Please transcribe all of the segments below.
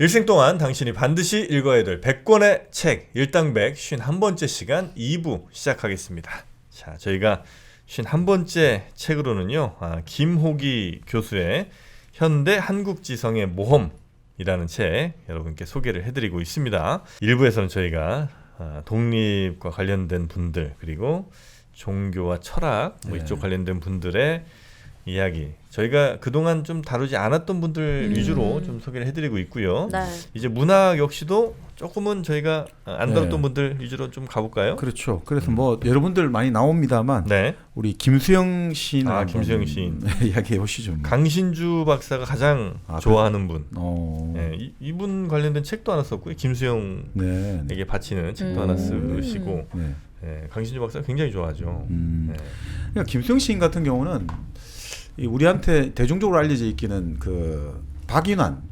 일생 동안 당신이 반드시 읽어야 될 100권의 책 일당백 51번째 시간 2부 시작하겠습니다. 자, 저희가 51번째 책으로는요. 김호기 교수의 현대 한국지성의 모험이라는 책 여러분께 소개를 해드리고 있습니다. 1부에서는 저희가 독립과 관련된 분들 그리고 종교와 철학 이쪽 관련된 분들의 이야기 저희가 그동안 좀 다루지 않았던 분들 위주로 좀 소개를 해드리고 있고요. 네. 이제 문학 역시도 조금은 저희가 안 다뤘던 분들 위주로 좀 가볼까요? 그렇죠. 그래서 뭐 여러분들 많이 나옵니다만 네. 우리 김수영 시인 김수영 시인 이야기해 보시죠. 강신주 박사가 가장 좋아하는 분. 네, 이분 관련된 책도 하나 썼고요. 김수영에게 바치는 책도 하나 쓰시고 강신주 박사 굉장히 좋아하죠. 그러니까 김수영 시인 같은 경우는 우리한테 대중적으로 알려져 있기는 그 박인환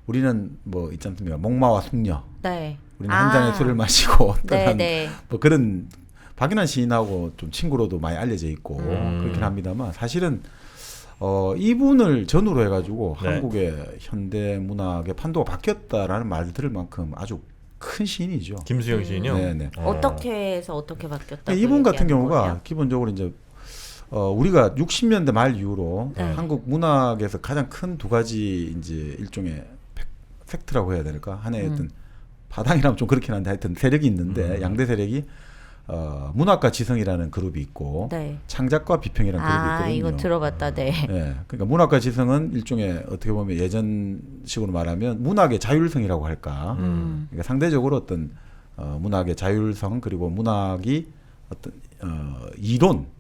우리는 뭐 있지 않습니까? 목마와 숙녀. 네. 우리는 한 잔의 술을 마시고 떠난 네. 뭐 그런 박인환 시인하고 좀 친구로도 많이 알려져 있고 그렇긴 합니다만 사실은 이분을 전후로 해가지고 한국의 현대 문학의 판도가 바뀌었다라는 말을 들을 만큼 아주 큰 시인이죠. 김수영 시인요? 네네. 어떻게 해서 어떻게 바뀌었다고 이분 같은 경우가 거예요? 기본적으로 이제 우리가 60년대 말 이후로 네. 한국 문학에서 가장 큰 두 가지 이제 일종의 팩트라고 해야 될까? 하나의 어떤 바닥이라면 좀 그렇긴 한데 하여튼 세력이 있는데 양대 세력이 문학과 지성이라는 그룹이 있고 창작과 비평이라는 그룹이 있거든요. 이거 들어봤다. 네. 그러니까 문학과 지성은 일종의 어떻게 보면 예전식으로 말하면 문학의 자율성이라고 할까? 그러니까 상대적으로 어떤 문학의 자율성 그리고 문학이 어떤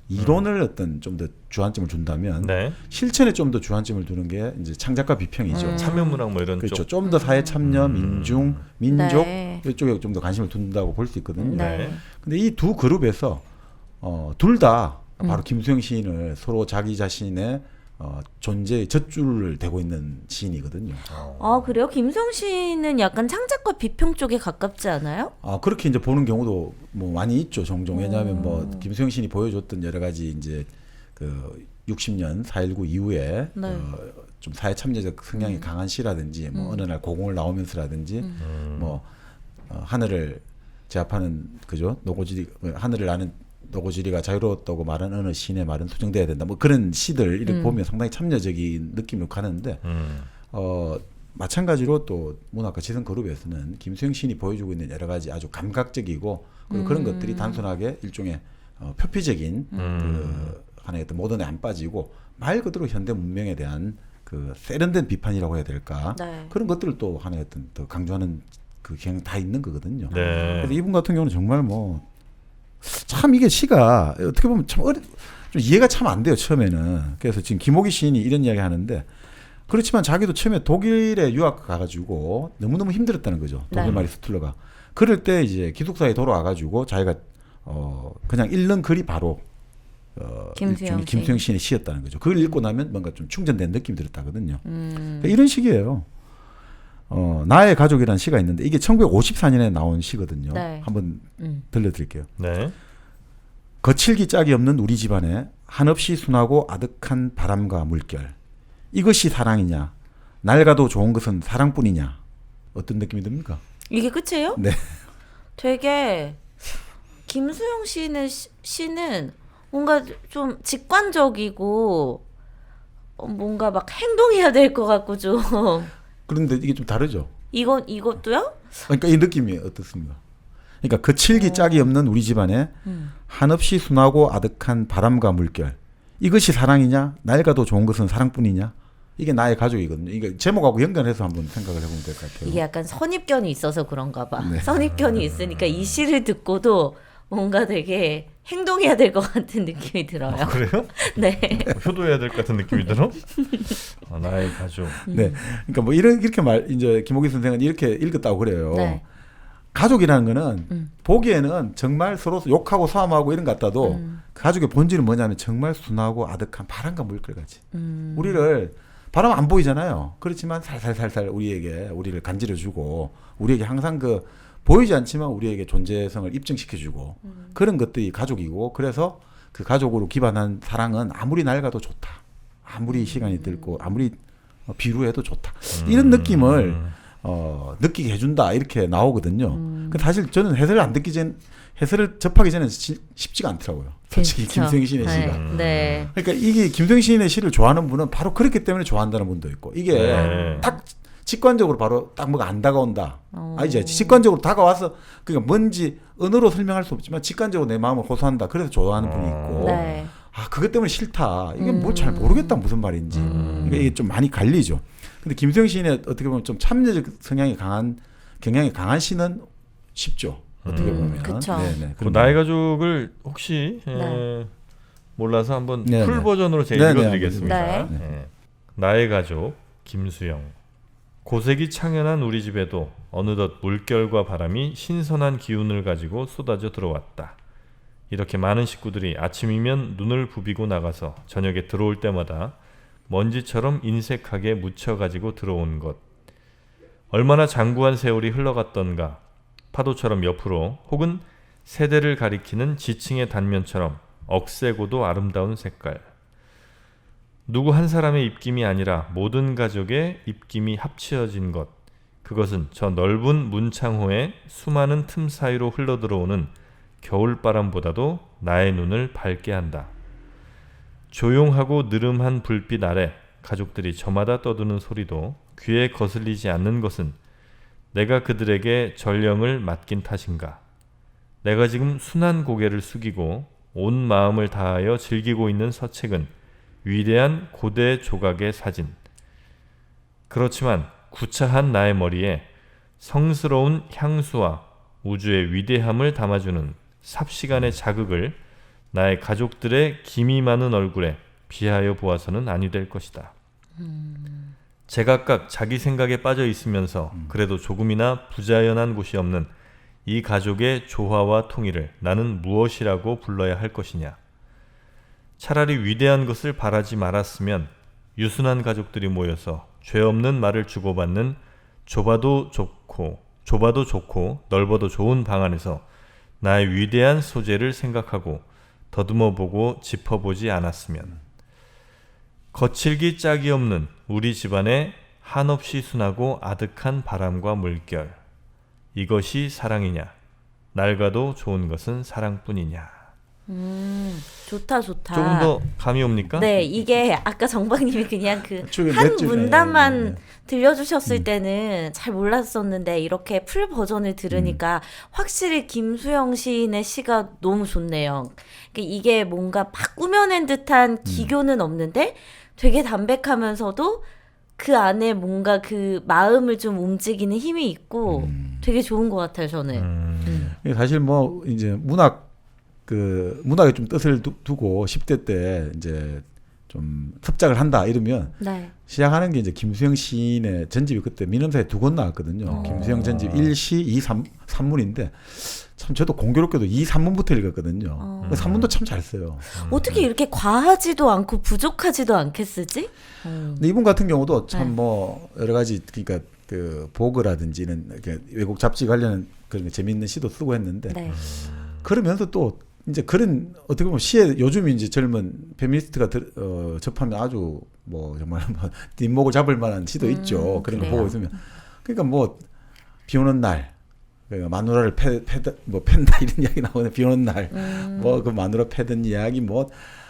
이론을 어떤 좀 더 주안점을 준다면 실천에 좀 더 주안점을 두는 게 이제 창작과 비평이죠. 참여문학 뭐 이런 그렇죠. 쪽. 좀 더 사회 참여, 민중, 민족 이쪽에 좀 더 관심을 둔다고 볼 수 있거든요. 근데 이 두 그룹에서 둘 다 바로 김수영 시인을 서로 자기 자신의 존재의 젖줄을 대고 있는 시인이거든요. 그래요? 김수영 씨는 약간 창작과 비평 쪽에 가깝지 않아요? 그렇게 이제 보는 경우도 뭐 많이 있죠, 종종. 왜냐하면 뭐 김수영 시인이 보여줬던 여러 가지 이제 그 60년 4.19 이후에 좀 사회 참여적 성향이 강한 시라든지 뭐 어느 날 고공을 나오면서라든지 뭐 하늘을 제압하는 그죠 노고지리 하늘을 나는 노고지리가 자유로웠다고 말한 어느 시인의 말은 수정돼야 된다. 뭐 그런 시들 이렇게 보면 상당히 참여적인 느낌을 가는데 마찬가지로 또 문학과 지성 그룹에서는 김수영 시인이 보여주고 있는 여러 가지 아주 감각적이고 그리고 그런 것들이 단순하게 일종의 표피적인 그 하나의 어떤 모던에 안 빠지고 말 그대로 현대 문명에 대한 그 세련된 비판이라고 해야 될까 그런 것들을 또 하나의 어떤 더 강조하는 그 경향 다 있는 거거든요. 그래서 이분 같은 경우는 정말 뭐 참 이게 시가 어떻게 보면 참 좀 이해가 참 안 돼요 처음에는. 그래서 지금 김호기 시인이 이런 이야기 하는데 그렇지만 자기도 처음에 독일에 유학 가가지고 너무너무 힘들었다는 거죠. 독일 말이 스툴러가. 그럴 때 이제 기숙사에 돌아와가지고 자기가 그냥 읽는 글이 바로 김수영 시인의 시였다는 거죠. 그걸 읽고 나면 뭔가 좀 충전된 느낌이 들었다거든요. 그러니까 이런 식이에요. 나의 가족이라는 시가 있는데 이게 1954년에 나온 시거든요. 한번 들려드릴게요. 거칠기 짝이 없는 우리 집안에 한없이 순하고 아득한 바람과 물결. 이것이 사랑이냐? 낡아도 좋은 것은 사랑뿐이냐? 어떤 느낌이 듭니까? 이게 끝이에요? 네. 되게 김수영 씨는 뭔가 좀 직관적이고 뭔가 막 행동해야 될 것 같고 좀. 그런데 이게 좀 다르죠. 이것도요? 그러니까 이 느낌이 어떻습니까? 그러니까 거칠기 짝이 없는 우리 집안에 한없이 순하고 아득한 바람과 물결. 이것이 사랑이냐? 낡아도 좋은 것은 사랑뿐이냐? 이게 나의 가족이거든요. 이게 제목하고 연관해서 한번 생각을 해보면 될 것 같아요. 이게 약간 선입견이 있어서 그런가 봐. 선입견이 있으니까 이 시를 듣고도 뭔가 되게 행동해야 될 것 같은 느낌이 들어요. 그래요? 네. 효도해야 될 것 같은 느낌이 들어? 나의 가족. 네. 그러니까 뭐 이렇게 이제 김호기 선생은 이렇게 읽었다고 그래요. 가족이라는 거는 보기에는 정말 서로 욕하고 싸움하고 이런 것 같아도 가족의 본질은 뭐냐면 정말 순하고 아득한 바람과 물결같이 우리를 바람 안 보이잖아요. 그렇지만 살살살살 우리를 간지러주고 우리에게 항상 그 보이지 않지만 우리에게 존재성을 입증시켜주고 그런 것들이 가족이고 그래서 그 가족으로 기반한 사랑은 아무리 낡아도 좋다. 아무리 시간이 들고 아무리 비루해도 좋다. 이런 느낌을 느끼게 해준다 이렇게 나오거든요. 근데 사실 저는 해설을 접하기 전에 쉽지가 않더라고요. 솔직히 그렇죠. 김수영 시인의 네. 시가. 네. 그러니까 이게 김수영 시인의 시를 좋아하는 분은 바로 그렇기 때문에 좋아한다는 분도 있고 이게 네. 딱 직관적으로 바로 딱 뭐가 안 다가온다. 이제 직관적으로 다가와서 그러니까 뭔지 언어로 설명할 수 없지만 직관적으로 내 마음을 호소한다. 그래서 좋아하는 분이 있고 네. 아 그것 때문에 싫다. 이게 뭘 잘 모르겠다 무슨 말인지. 그러니까 이게 좀 많이 갈리죠. 근데 김수영 시인의 어떻게 보면 좀 참여적 성향이 강한 경향이 강한 시는 쉽죠. 어떻게 보면. 그쵸. 네네. 그 나의 가족을 혹시 네. 몰라서 한번 네네. 풀 버전으로 제가 네네, 읽어드리겠습니다. 네. 네. 나의 가족 김수영. 고색이 창연한 우리 집에도 어느덧 물결과 바람이 신선한 기운을 가지고 쏟아져 들어왔다. 이렇게 많은 식구들이 아침이면 눈을 부비고 나가서 저녁에 들어올 때마다 먼지처럼 인색하게 묻혀가지고 들어온 것. 얼마나 장구한 세월이 흘러갔던가. 파도처럼 옆으로 혹은 세대를 가리키는 지층의 단면처럼 억세고도 아름다운 색깔. 누구 한 사람의 입김이 아니라 모든 가족의 입김이 합치어진 것. 그것은 저 넓은 문창호의 수많은 틈 사이로 흘러들어오는 겨울바람보다도 나의 눈을 밝게 한다. 조용하고 느름한 불빛 아래 가족들이 저마다 떠드는 소리도 귀에 거슬리지 않는 것은 내가 그들에게 전령을 맡긴 탓인가. 내가 지금 순한 고개를 숙이고 온 마음을 다하여 즐기고 있는 서책은 위대한 고대 조각의 사진. 그렇지만 구차한 나의 머리에 성스러운 향수와 우주의 위대함을 담아주는 삽시간의 자극을 나의 가족들의 기미 많은 얼굴에 비하여 보아서는 아니 될 것이다. 제각각 자기 생각에 빠져 있으면서 그래도 조금이나 부자연한 곳이 없는 이 가족의 조화와 통일을 나는 무엇이라고 불러야 할 것이냐. 차라리 위대한 것을 바라지 말았으면 유순한 가족들이 모여서 죄 없는 말을 주고받는 좁아도 좋고 넓어도 좋은 방 안에서 나의 위대한 소재를 생각하고 더듬어보고 짚어보지 않았으면. 거칠기 짝이 없는 우리 집안의 한없이 순하고 아득한 바람과 물결. 이것이 사랑이냐? 낡아도 좋은 것은 사랑뿐이냐? 좋다. 조금 더 감이 옵니까? 네, 이게 아까 정박님이 그냥 그 저기 한 몇 줄, 문단만 네. 들려주셨을 때는 잘 몰랐었는데 이렇게 풀 버전을 들으니까 확실히 김수영 시인의 시가 너무 좋네요. 그러니까 이게 뭔가 막 꾸며낸 듯한 기교는 없는데 되게 담백하면서도 그 안에 뭔가 그 마음을 좀 움직이는 힘이 있고 되게 좋은 것 같아요, 저는. 이게 사실 뭐 이제 문학에 좀 뜻을 두고 10대 때 이제 좀 습작을 한다 이러면 네. 시작하는 게 이제 김수영 시인의 전집이 그때 민음사에 2권 나왔거든요. 김수영 전집 1시, 2, 3문인데 참 저도 공교롭게도 2, 3문부터 읽었거든요. 3문도 참 잘 써요. 어떻게 이렇게 과하지도 않고 부족하지도 않게 쓰지? 근데 이분 같은 경우도 참 뭐 여러 가지 그러니까 그 보그라든지는 이렇게 외국 잡지 관련 그런 재미있는 시도 쓰고 했는데 네. 그러면서 또 이제 그런 어떻게 보면 시에 요즘 이제 젊은 페미니스트가 접하면 아주 뭐 정말 뭐 뒷목을 잡을 만한 시도 있죠. 그런 거 그래요. 보고 있으면 그러니까 뭐 비 오는 날 그러니까 마누라를 팬다 이런 이야기 나오는데 비 오는 날 뭐 그 마누라 패던 이야기 뭐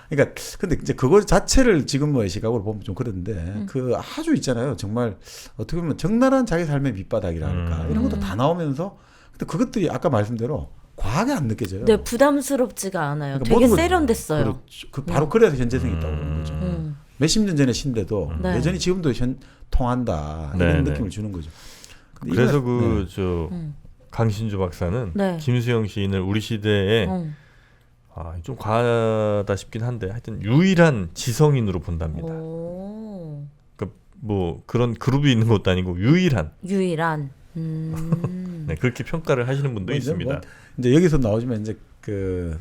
그러니까 근데 이제 그거 자체를 지금 뭐 시각으로 보면 좀 그런데 그 아주 있잖아요. 정말 어떻게 보면 적나라한 자기 삶의 밑바닥이랄까 이런 것도 다 나오면서 근데 그것들이 아까 말씀대로 과하게 안 느껴져요. 네, 부담스럽지가 않아요. 그러니까 되게 모든 걸- 세련됐어요. 그렇죠. 바로 그래서 현재성이 있다고 그러는 거죠. 몇십 년 전의 시인데도 네. 여전히 지금도 통한다 네, 이런 네. 느낌을 주는 거죠. 근데 그래서 이건- 강신주 박사는 네. 김수영 시인을 우리 시대에 어. 좀 과하다 싶긴 한데 하여튼 유일한 지성인으로 본답니다. 오. 그러니까 뭐 그런 그룹이 있는 것도 아니고 유일한 유일한. 네, 그렇게 평가를 하시는 분도 뭐 이제 있습니다. 뭐 이제 여기서 나오지만 이제 그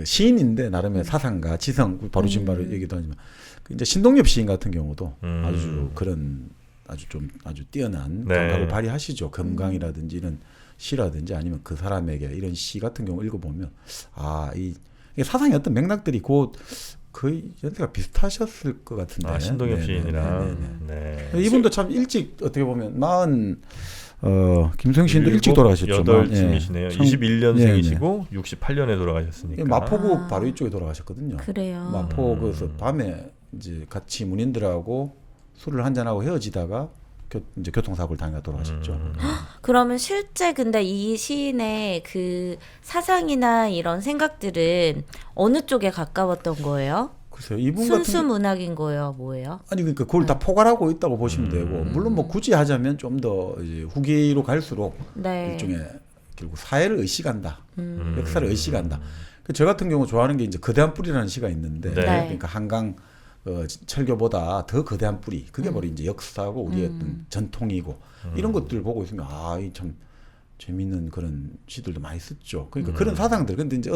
시인인데 나름의 사상가, 지성 바로 지금 바로 얘기도 하지만 그 이제 신동엽 시인 같은 경우도 아주 그런 아주 뛰어난 네. 감각을 발휘하시죠. 금강이라든지 이런 시라든지 아니면 그 사람에게 이런 시 같은 경우 읽어보면 이게 사상의 어떤 맥락들이 곧 거의 연세가 비슷하셨을 것 같은데. 아, 신동엽 네네. 시인이랑. 네네. 네. 이분도 참 일찍 어떻게 보면 김수영 시인도 일찍 돌아가셨죠. 8쯤이시네요. 예. 21년생이시고 68년에 돌아가셨으니까. 마포구 바로 이쪽에 돌아가셨거든요. 그래요. 마포 그래서 밤에 이제 같이 문인들하고 술을 한잔 하고 헤어지다가 이제 교통사고를 당해서 돌아가셨죠. 그러면 실제 근데 이 시인의 그 사상이나 이런 생각들은 어느 쪽에 가까웠던 거예요? 글쎄요, 이분 같은 순수 문학인 거예요, 뭐예요? 아니 그러니까 그걸 다 포괄하고 있다고 보시면 되고 물론 뭐 굳이 하자면 좀 더 이제 후기로 갈수록 네. 일종의 결국 사회를 의식한다, 역사를 의식한다. 저 같은 경우 좋아하는 게 이제 거대한 뿌리라는 시가 있는데 네. 그러니까 한강 철교보다 더 거대한 뿌리 그게 바로 이제 역사고 우리의 어떤 전통이고 이런 것들 보고 있으면 이 참 재미있는 그런 시들도 많이 썼죠. 그러니까 그런 사상들. 근데 이제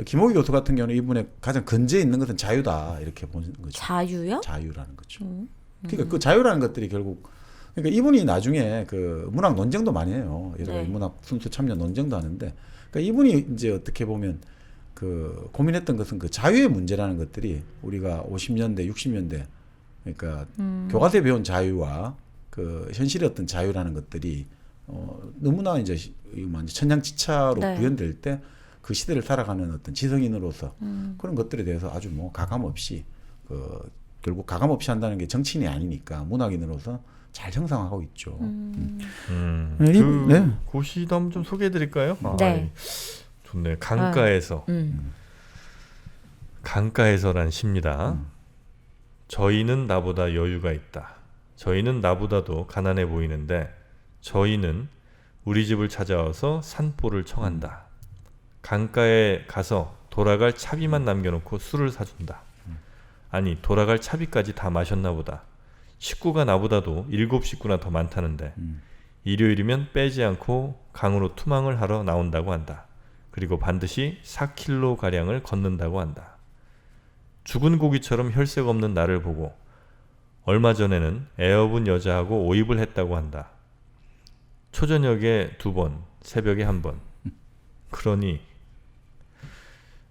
김호기 교수 같은 경우는 이분의 가장 근저에 있는 것은 자유다 이렇게 보는 거죠. 자유요? 자유라는 거죠. 그러니까 그 자유라는 것들이 결국 그러니까 이분이 나중에 그 문학 논쟁도 많이 해요. 여러 가지 네. 문학 순수 참여 논쟁도 하는데 그러니까 이분이 이제 어떻게 보면 그 고민했던 것은 그 자유의 문제라는 것들이 우리가 50년대, 60년대 그러니까 교과서에 배운 자유와 그 현실의 어떤 자유라는 것들이 너무나 이제 천양지차로 네. 구현될 때 그 시대를 살아가는 어떤 지성인으로서 그런 것들에 대해서 아주 뭐 가감 없이 결국 가감 없이 한다는 게 정치인이 아니니까 문학인으로서 잘 형성하고 있죠. 네, 네. 그 시도 한번 좀 소개해드릴까요? 네. 좋네. 강가에서. 강가에서란 시입니다. 저희는 나보다 여유가 있다. 저희는 나보다도 가난해 보이는데 저희는 우리 집을 찾아와서 산보를 청한다. 강가에 가서 돌아갈 차비만 남겨놓고 술을 사준다. 아니 돌아갈 차비까지 다 마셨나 보다. 식구가 나보다도 7식구나 더 많다는데 일요일이면 빼지 않고 강으로 투망을 하러 나온다고 한다. 그리고 반드시 4km가량을 걷는다고 한다. 죽은 고기처럼 혈색 없는 나를 보고 얼마 전에는 애업은 여자하고 오입을 했다고 한다. 초저녁에 2번, 새벽에 1번. 그러니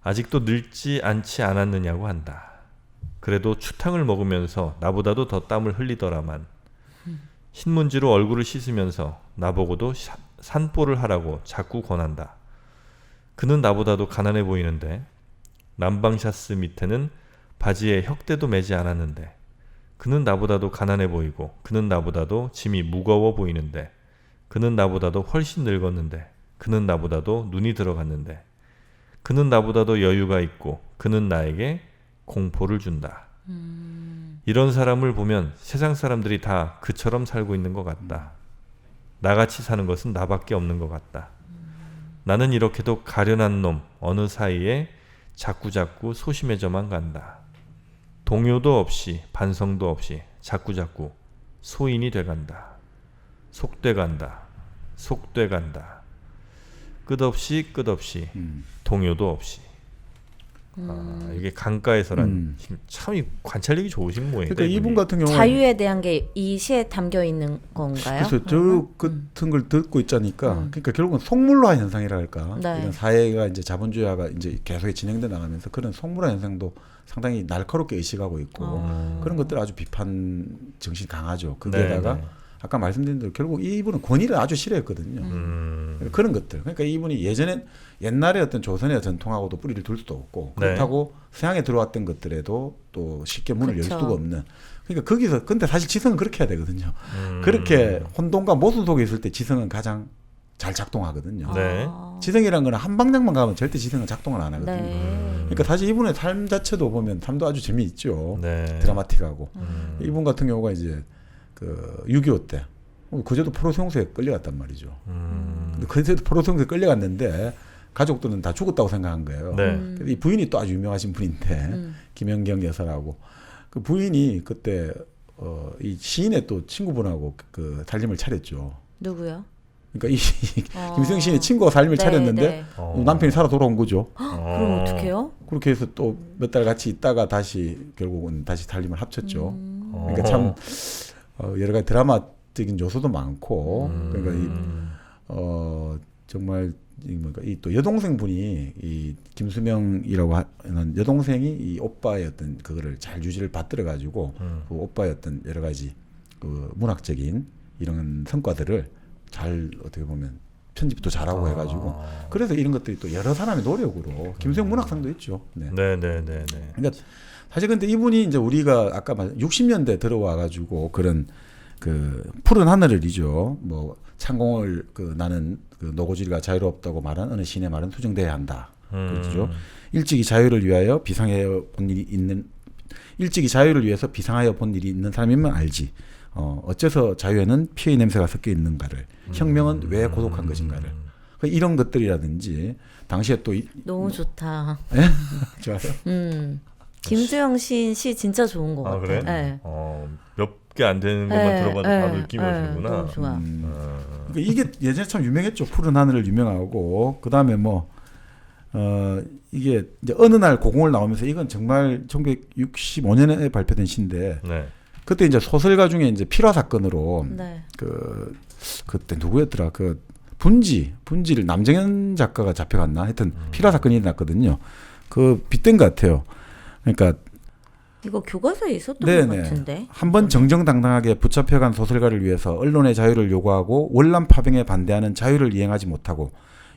아직도 늙지 않지 않았느냐고 한다. 그래도 추탕을 먹으면서 나보다도 더 땀을 흘리더라만 흰문지로 얼굴을 씻으면서 나보고도 산보를 하라고 자꾸 권한다. 그는 나보다도 가난해 보이는데 남방샤스 밑에는 바지에 혁대도 매지 않았는데 그는 나보다도 가난해 보이고 그는 나보다도 짐이 무거워 보이는데 그는 나보다도 훨씬 늙었는데 그는 나보다도 눈이 들어갔는데 그는 나보다도 여유가 있고 그는 나에게 공포를 준다. 이런 사람을 보면 세상 사람들이 다 그처럼 살고 있는 것 같다. 나같이 사는 것은 나밖에 없는 것 같다. 나는 이렇게도 가련한 놈 어느 사이에 자꾸자꾸 소심해져만 간다. 동요도 없이 반성도 없이 자꾸자꾸 소인이 돼간다. 속돼간다. 속돼간다. 끝없이 동요도 없이. 이게 강가에서란 참 관찰력이 좋으신 모양이다. 그러니까 이분 같은 경우는 자유에 대한 게 이 시에 담겨 있는 건가요? 그래서 저 같은 걸 듣고 있자니까 그러니까 결국은 속물화 현상이라 할까 네. 이런 사회가 이제 자본주의화가 이제 계속 진행돼 나가면서 그런 속물화 현상도 상당히 날카롭게 의식하고 있고 그런 것들 아주 비판 정신이 강하죠. 거기에다가 네. 아까 말씀드린 대로 결국 이분은 권위를 아주 싫어했거든요. 그런 것들. 그러니까 이분이 옛날에 어떤 조선의 전통하고도 뿌리를 둘 수도 없고 그렇다고 서양에 들어왔던 것들에도 또 쉽게 문을 열 수가 없는. 그러니까 거기서 근데 사실 지성은 그렇게 해야 되거든요. 그렇게 혼돈과 모순 속에 있을 때 지성은 가장 잘 작동하거든요. 네. 지성이라는 거는 한 방향만 가면 절대 지성은 작동을 안 하거든요. 네. 그러니까 사실 이분의 삶 자체도 보면 삶도 아주 재미있죠. 네. 드라마틱하고. 이분 같은 경우가 이제 그 6.25 때 그제도 포로수용소에 끌려갔단 말이죠. 근데 그제도 포로수용소에 끌려갔는데 가족들은 다 죽었다고 생각한 거예요. 네. 근데 이 부인이 또 아주 유명하신 분인데 김연경 여사라고 그 부인이 그때 이 시인의 또 친구분하고 그 살림을 차렸죠. 누구요? 그러니까 이 김수영 시인의 친구가 살림을 네, 차렸는데 네. 남편이 살아 돌아온 거죠. 그럼 어떡해요? 그렇게 해서 또 몇 달 같이 있다가 다시 결국은 다시 살림을 합쳤죠. 그러니까 참 여러 가지 드라마적인 요소도 많고 그러니까 정말 이 또 여동생 분이 이 김수명이라고 하는 여동생이 이 오빠의 어떤 그거를 잘 유지를 받들어 가지고 그 오빠의 어떤 여러 가지 그 문학적인 이런 성과들을 잘 어떻게 보면 편집도 잘하고 해가지고 그래서 이런 것들이 또 여러 사람의 노력으로 김수영 문학상도 있죠. 네. 네네네. 그러니까 사실 근데 이분이 이제 우리가 아까 말 60년대 들어와 가지고 그런 그 푸른 하늘을이죠. 뭐 창공을 그 나는 그 노고지리가 자유롭다고 말한 어느 신의 말은 수정돼야 한다. 그렇죠. 일찍이 자유를 위하여 비상하여 본 일이 있는 일찍이 자유를 위해서 비상하여 본 일이 있는 사람이면 알지. 어째서 자유에는 피의 냄새가 섞여 있는가를, 혁명은 왜 고독한 것인가를, 이런 것들이라든지 당시에 또 너무 좋다. 예? 좋아요. 김수영 시인 시 진짜 좋은 것 같아요. 그래? 네. 몇 개 안 되는 것만 들어봐도 바로 느낌이 오시는구나. 너무 좋아. 그러니까 이게 예전에 참 유명했죠. 푸른 하늘을 유명하고 그 다음에 뭐 이게 이제 어느 날 고공을 나오면서 이건 정말 1965년에 발표된 시인데. 네. 그때 이제 소설가 중에 이제 필화 사건으로 네. 그때 누구였더라 그 분지를 남정현 작가가 잡혀갔나 하여튼 필화 사건이 일어났거든요. 그 빗댄 것 같아요. 그러니까 이거 교과서에 있었던 것 같은데. 한번 정정당당하게 붙잡혀간 소설가를 위해서 언론의 자유를 요구하고 월남 파병에 반대하는 자유를 이행하지 못하고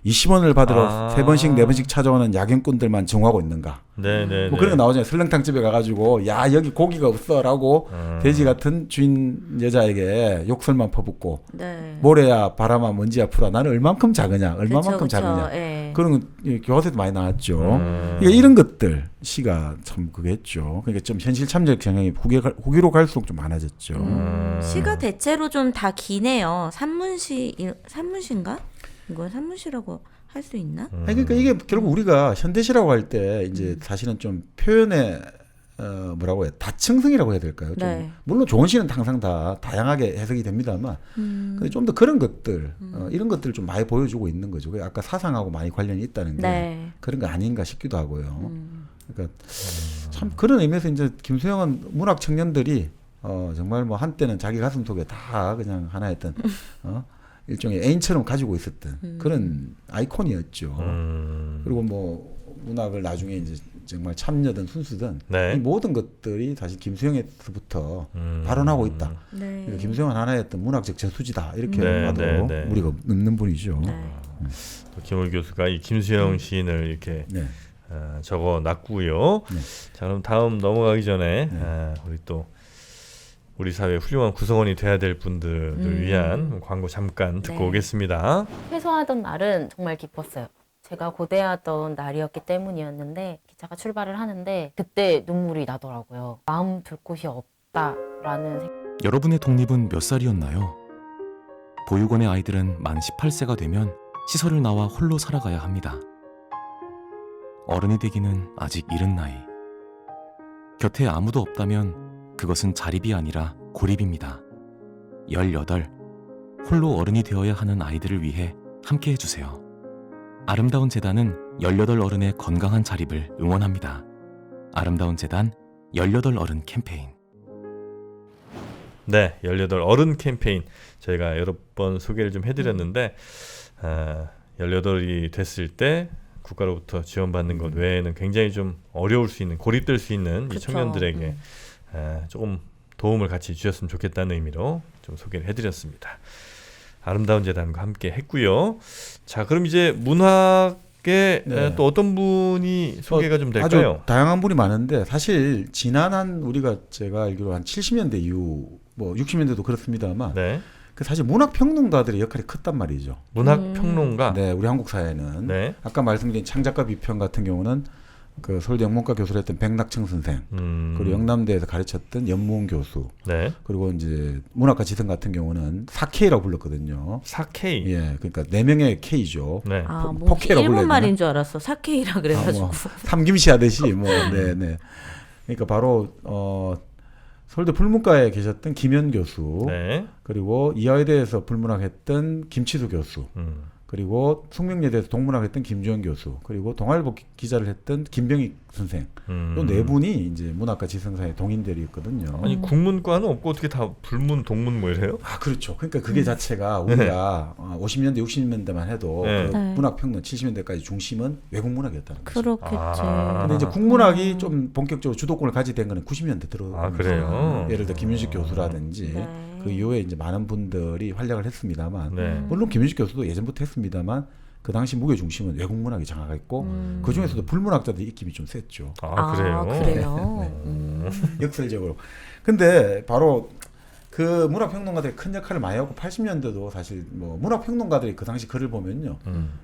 20원을 받으러 3번씩 4번씩 찾아오는 야경꾼들만 정하고 있는가. 네네. 뭐 그런 거 나오잖아요. 설렁탕집에 가가지고 야 여기 고기가 없어라고 돼지 같은 주인 여자에게 욕설만 퍼붓고 네. 모래야 바람아 먼지야 풀아 나는 얼만큼 작으냐 얼마만큼 그쵸, 작으냐 예. 그런 거 교과서에도 많이 나왔죠. 그러니까 이런 것들 시가 참 그게 했죠. 그러니까 좀 현실 참작 경향이 후기로 갈수록 좀 많아졌죠. 시가 대체로 좀 다 기네요. 산문시인가? 이건 산문시라고 할 수 있나? 아니, 그러니까 이게 결국 우리가 현대시라고 할 때 이제 사실은 좀 표현의 뭐라고 해요? 다층성이라고 해야 될까요? 좀 네. 물론 좋은 시는 항상 다 다양하게 해석이 됩니다만, 근데 좀 더 그런 것들, 이런 것들을 좀 많이 보여주고 있는 거죠. 아까 사상하고 많이 관련이 있다는 게 네. 그런 거 아닌가 싶기도 하고요. 그러니까 참 그런 의미에서 이제 김수영은 문학 청년들이 정말 뭐 한때는 자기 가슴 속에 다 그냥 하나의 어떤 일종의 애인처럼 가지고 있었던 그런 아이콘이었죠. 그리고 뭐 문학을 나중에 이제 정말 참여든 순수든 네. 이 모든 것들이 사실 김수영에서부터 발언하고 있다. 네. 그러니까 김수영은 하나의 어떤 문학적 저수지다 이렇게 네, 봐도 네, 네. 무리가 없는 분이죠. 네. 또 김월 교수가 이 김수영 시인을 이렇게 네. 적어 놨고요. 네. 자 그럼 다음 넘어가기 전에 우리 또 우리 사회 훌륭한 구성원이 돼야 될 분들을 위한 광고 잠깐 듣고 네. 오겠습니다. 회소하던 날은 정말 기뻤어요. 제가 고대하던 날이었기 때문이었는데 기차가 출발을 하는데 그때 눈물이 나더라고요. 마음 둘 곳이 없다라는 생각. 여러분의 독립은 몇 살이었나요? 보육원의 아이들은 만 18세가 되면 시설을 나와 홀로 살아가야 합니다. 어른이 되기는 아직 이른 나이. 곁에 아무도 없다면 그것은 자립이 아니라 고립입니다. 18. 홀로 어른이 되어야 하는 아이들을 위해 함께 해주세요. 아름다운 재단은 18 어른의 건강한 자립을 응원합니다. 아름다운 재단 18 어른 캠페인. 네, 18 어른 캠페인 저희가 여러 번 소개를 좀 해드렸는데 18이 됐을 때 국가로부터 지원받는 것 외에는 굉장히 좀 어려울 수 있는 고립될 수 있는 이 그쵸. 청년들에게 조금 도움을 같이 주셨으면 좋겠다는 의미로 좀 소개를 해드렸습니다. 아름다운 재단과 함께 했고요. 자, 그럼 이제 문학에 네. 또 어떤 분이 소개가 좀 될까요? 아주 다양한 분이 많은데 사실 지난 우리가 제가 알기로 한 70년대 이후 뭐 60년대도 그렇습니다만 네, 그 사실 문학 평론가들의 역할이 컸단 말이죠. 문학 평론가. 네, 우리 한국 사회는 네. 아까 말씀드린 창작가 비평 같은 경우는 그 서울대 영문과 교수를 했던 백낙청 선생, 그리고 영남대에서 가르쳤던 연무은 교수, 네. 그리고 이제 문학과 지성 같은 경우는 4K라고 불렀거든요. 4K. 예, 그러니까 4명의 K죠. 네. 아, 뭐 포케라고 불러야 일본 말인 되나? 줄 알았어. 사케이라 그래가지고. 삼김씨 하듯이 뭐, 네. 그러니까 바로 서울대 불문과에 계셨던 김현 교수, 네. 그리고 이화여대에서 불문학했던 김치수 교수, 그리고 숙명여대에서 동문학을 했던 김주영 교수, 그리고 동아일보 기자를 했던 김병익 선생, 요 네 분이 이제 문학과 지성사의 동인들이었거든요. 아니 국문과는 없고 어떻게 다 불문, 동문 뭐 이래요? 아 그렇죠. 그러니까 그게 자체가 우리가 50년대, 60년대만 해도 네. 그 네. 문학평론 70년대까지 중심은 외국 문학이었다는 거죠. 그렇겠지. 아. 근데 이제 국문학이 좀 본격적으로 주도권을 가지게 된 거는 90년대 들어. 아 그래요? 예를 들어 김윤식 교수라든지 네. 그 이후에 이제 많은 분들이 활약을 했습니다만, 네. 물론 김윤식 교수도 예전부터 했습니다만 그 당시 무게 중심은 외국 문학이 장악했고 그 중에서도 불문학자들의 입김이 좀 셌죠. 아 그래요? 그래요? 네. 역설적으로. 근데 바로 그 문학평론가들이 큰 역할을 많이 하고 80년대도 사실 뭐 문학평론가들이 그 당시 글을 보면요.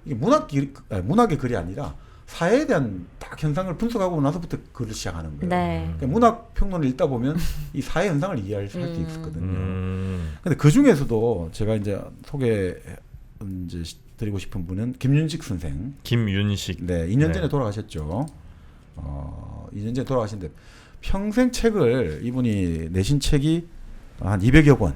이게 문학의 글이 아니라 사회에 대한 딱 현상을 분석하고 나서부터 글을 시작하는 거예요. 네. 그러니까 문학 평론을 읽다 보면 이 사회 현상을 이해할 수 있었거든요. 음. 근데 그 중에서도 제가 이제 이제 드리고 싶은 분은 김윤식 선생. 김윤식. 네, 2년 네. 전에 돌아가셨죠. 2년 전에 돌아가신데 평생 책을 이분이 내신 책이 한 200여 권.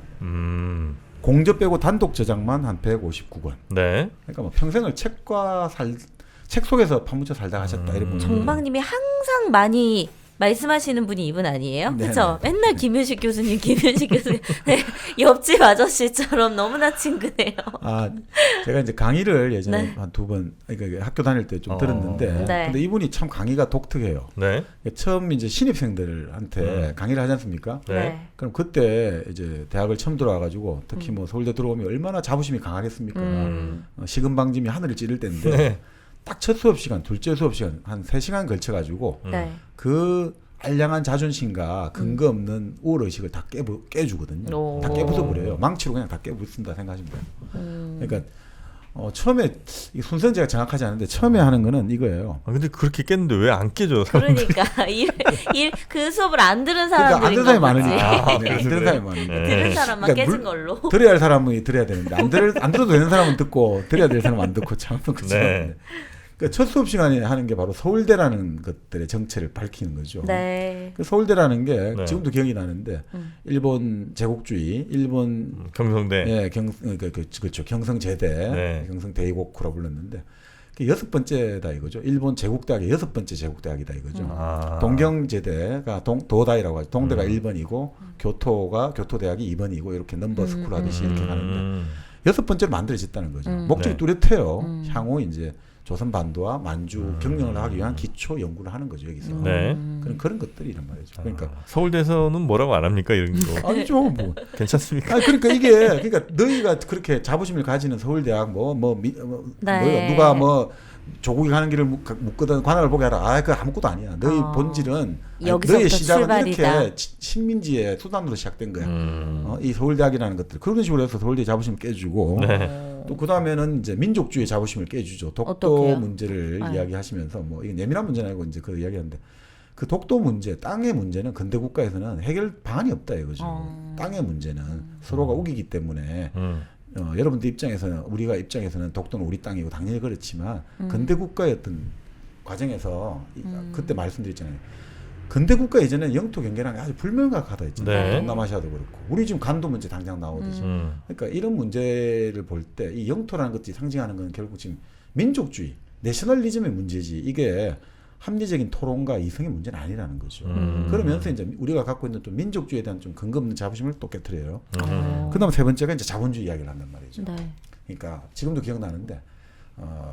공저 빼고 단독 저작만 한 159권. 네. 그러니까 뭐 평생을 책 속에서 파묻혀 살다 가셨다 이런 분. 정박님이 항상 많이 말씀하시는 분이 이분 아니에요? 네네. 그렇죠? 맨날 김윤식 교수님, 김윤식 교수님. 네, 옆집 아저씨처럼 너무나 친근해요. 아, 제가 이제 강의를 예전에 네. 한 두 번, 그러니까 학교 다닐 때 좀 들었는데, 네. 근데 이분이 참 강의가 독특해요. 네. 처음 이제 신입생들한테 강의를 하지 않습니까? 네. 그럼 그때 이제 대학을 처음 들어와가지고 특히 뭐 서울대 들어오면 얼마나 자부심이 강하겠습니까? 시금방짐이 하늘을 찌를 때인데 네. 딱 첫 수업 시간, 둘째 수업 시간 한 3시간 걸쳐가지고 네. 그 알량한 자존심과 근거 없는 우월 의식을 다 깨주거든요. 오. 다 깨부숴버려요. 망치로 그냥 다 깨부순다 생각하시면 돼요. 그러니까 처음에 이 순서는 제가 정확하지 않은데 처음에 하는 거는 이거예요. 아 근데 그렇게 깼는데 왜 안 깨져? 그러니까 그 수업을 안 들은 그러니까 안 사람들인 들은 사람이 거지. 많으니까. 아, 네, 안 들은 그래요? 사람이 많으니까. 네. 들은 사람만 그러니까 깨진 걸로. 들어야 할 사람이 들어야 되는데 안 들어도 되는 사람은 듣고 들어야 될 사람은 안 듣고 참 그렇죠. 네. 그러니까 첫 수업 시간에 하는 게 바로 서울대라는 것들의 정체를 밝히는 거죠. 네. 그 서울대라는 게 네. 지금도 기억이 나는데 일본 제국주의, 일본 경성대. 예, 그렇죠. 경성제대, 네. 경성대이고쿠라 불렀는데 그 6번째다 이거죠. 일본 제국대학의 6번째 제국대학이다 이거죠. 아. 동경제대가 도다이라고 하죠. 동대가 1번이고 교토가 교토대학이 2번이고 이렇게 넘버 스쿨 하듯이 이렇게 가는데 6번째로 만들어졌다는 거죠. 목적이 네. 뚜렷해요. 향후 이제 조선 반도와 만주 경영을 하기 위한 기초 연구를 하는 거죠 여기서. 네. 그런 것들이 이란 말이죠. 그러니까 서울대에서는 뭐라고 안 합니까 이런 거? 아니죠 뭐. 괜찮습니까? 아니 그러니까 이게 그러니까 너희가 그렇게 자부심을 가지는 서울대학 네. 누가 뭐 조국이 가는 길을 묻거든 관할을 보게 하라. 아, 그거 아무것도 아니야. 너희 본질은 여기서부터 너희의 시작은 출발이다. 이렇게 식민지의 수단으로 시작된 거야. 이 서울대학이라는 것들 그런 식으로 해서 서울대 자부심을 깨주고 네. 또 그 다음에는 이제 민족주의 자부심을 깨주죠. 독도 어떡해요? 문제를 네. 이야기하시면서 뭐 이게 예민한 문제는 아니고 이제 그 이야기하는데 그 독도 문제, 땅의 문제는 근대 국가에서는 해결 방안이 없다 이거죠. 땅의 문제는 서로가 우기기 때문에 여러분들 입장에서는 우리가 입장에서는 독도는 우리 땅이고 당연히 그렇지만 근대 국가의 어떤 과정에서 그때 말씀드렸잖아요. 근대 국가 이전에 영토 경계라는 게 아주 불명확하다 했잖아요. 네. 동남아시아도 그렇고 우리 지금 간도 문제 당장 나오듯이. 그러니까 이런 문제를 볼 때 이 영토라는 것들이 상징하는 건 결국 지금 민족주의, 내셔널리즘의 문제지 이게 합리적인 토론과 이성의 문제는 아니라는 거죠. 그러면서 이제 우리가 갖고 있는 좀 민족주의에 대한 좀 근거 없는 자부심을 또 깨트려요. 그다음 세 번째가 이제 자본주의 이야기를 한단 말이죠. 네. 그러니까 지금도 기억나는데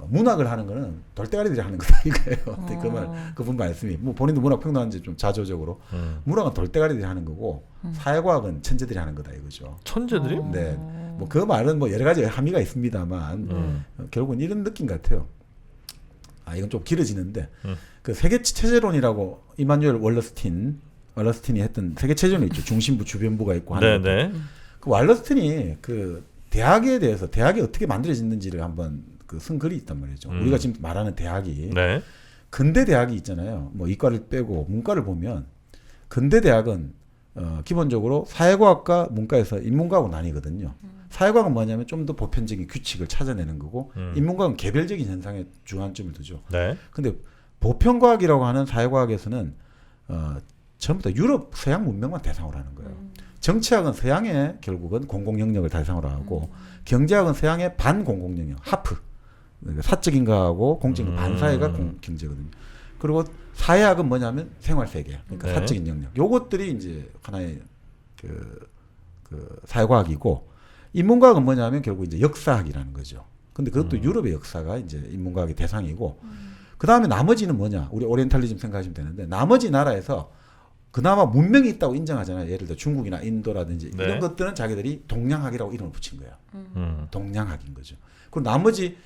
문학을 하는 거는 돌대가리들이 하는 거다 이거예요. 그분 말씀이 뭐 본인도 문학 평론하는지 좀 자조적으로 문학은 돌대가리들이 하는 거고 사회과학은 천재들이 하는 거다 이거죠. 천재들이요? 네, 뭐 그 말은 뭐 여러 가지 함의가 있습니다만 결국은 이런 느낌 같아요. 아 이건 좀 길어지는데 그 세계 체제론이라고 이마누엘 월러스틴이 했던 세계 체제론이 있죠. 중심부 주변부가 있고 하는 네네. 그 월러스틴이 그 대학에 대해서 대학이 어떻게 만들어졌는지를 한번 그 쓴 글이 있단 말이죠. 우리가 지금 말하는 대학이 네. 근대 대학이 있잖아요. 뭐 이과를 빼고 문과를 보면 근대 대학은 기본적으로 사회과학과 문과에서 인문과학으로 나뉘거든요. 사회과학은 뭐냐면 좀 더 보편적인 규칙을 찾아내는 거고 인문과학은 개별적인 현상에 중요한점을 두죠. 네. 근데 보편과학이라고 하는 사회과학에서는 전부 다 유럽 서양 문명만 대상으로 하는 거예요. 정치학은 서양의 결국은 공공 영역을 대상으로 하고 경제학은 서양의 반공공 영역 하프 그러니까 사적 인과하고 공적 인과 반사회가 경제거든요. 그리고 사회학은 뭐냐면 생활 세계, 그러니까 네. 사적인 영역. 요것들이 이제 하나의 그 사회과학이고, 인문과학은 뭐냐면 결국 이제 역사학이라는 거죠. 근데 그것도 유럽의 역사가 이제 인문과학의 대상이고, 그 다음에 나머지는 뭐냐? 우리 오리엔탈리즘 생각하시면 되는데, 나머지 나라에서 그나마 문명이 있다고 인정하잖아요. 예를 들어 중국이나 인도라든지 네. 이런 것들은 자기들이 동양학이라고 이름을 붙인 거예요. 동양학인 거죠. 그리고 나머지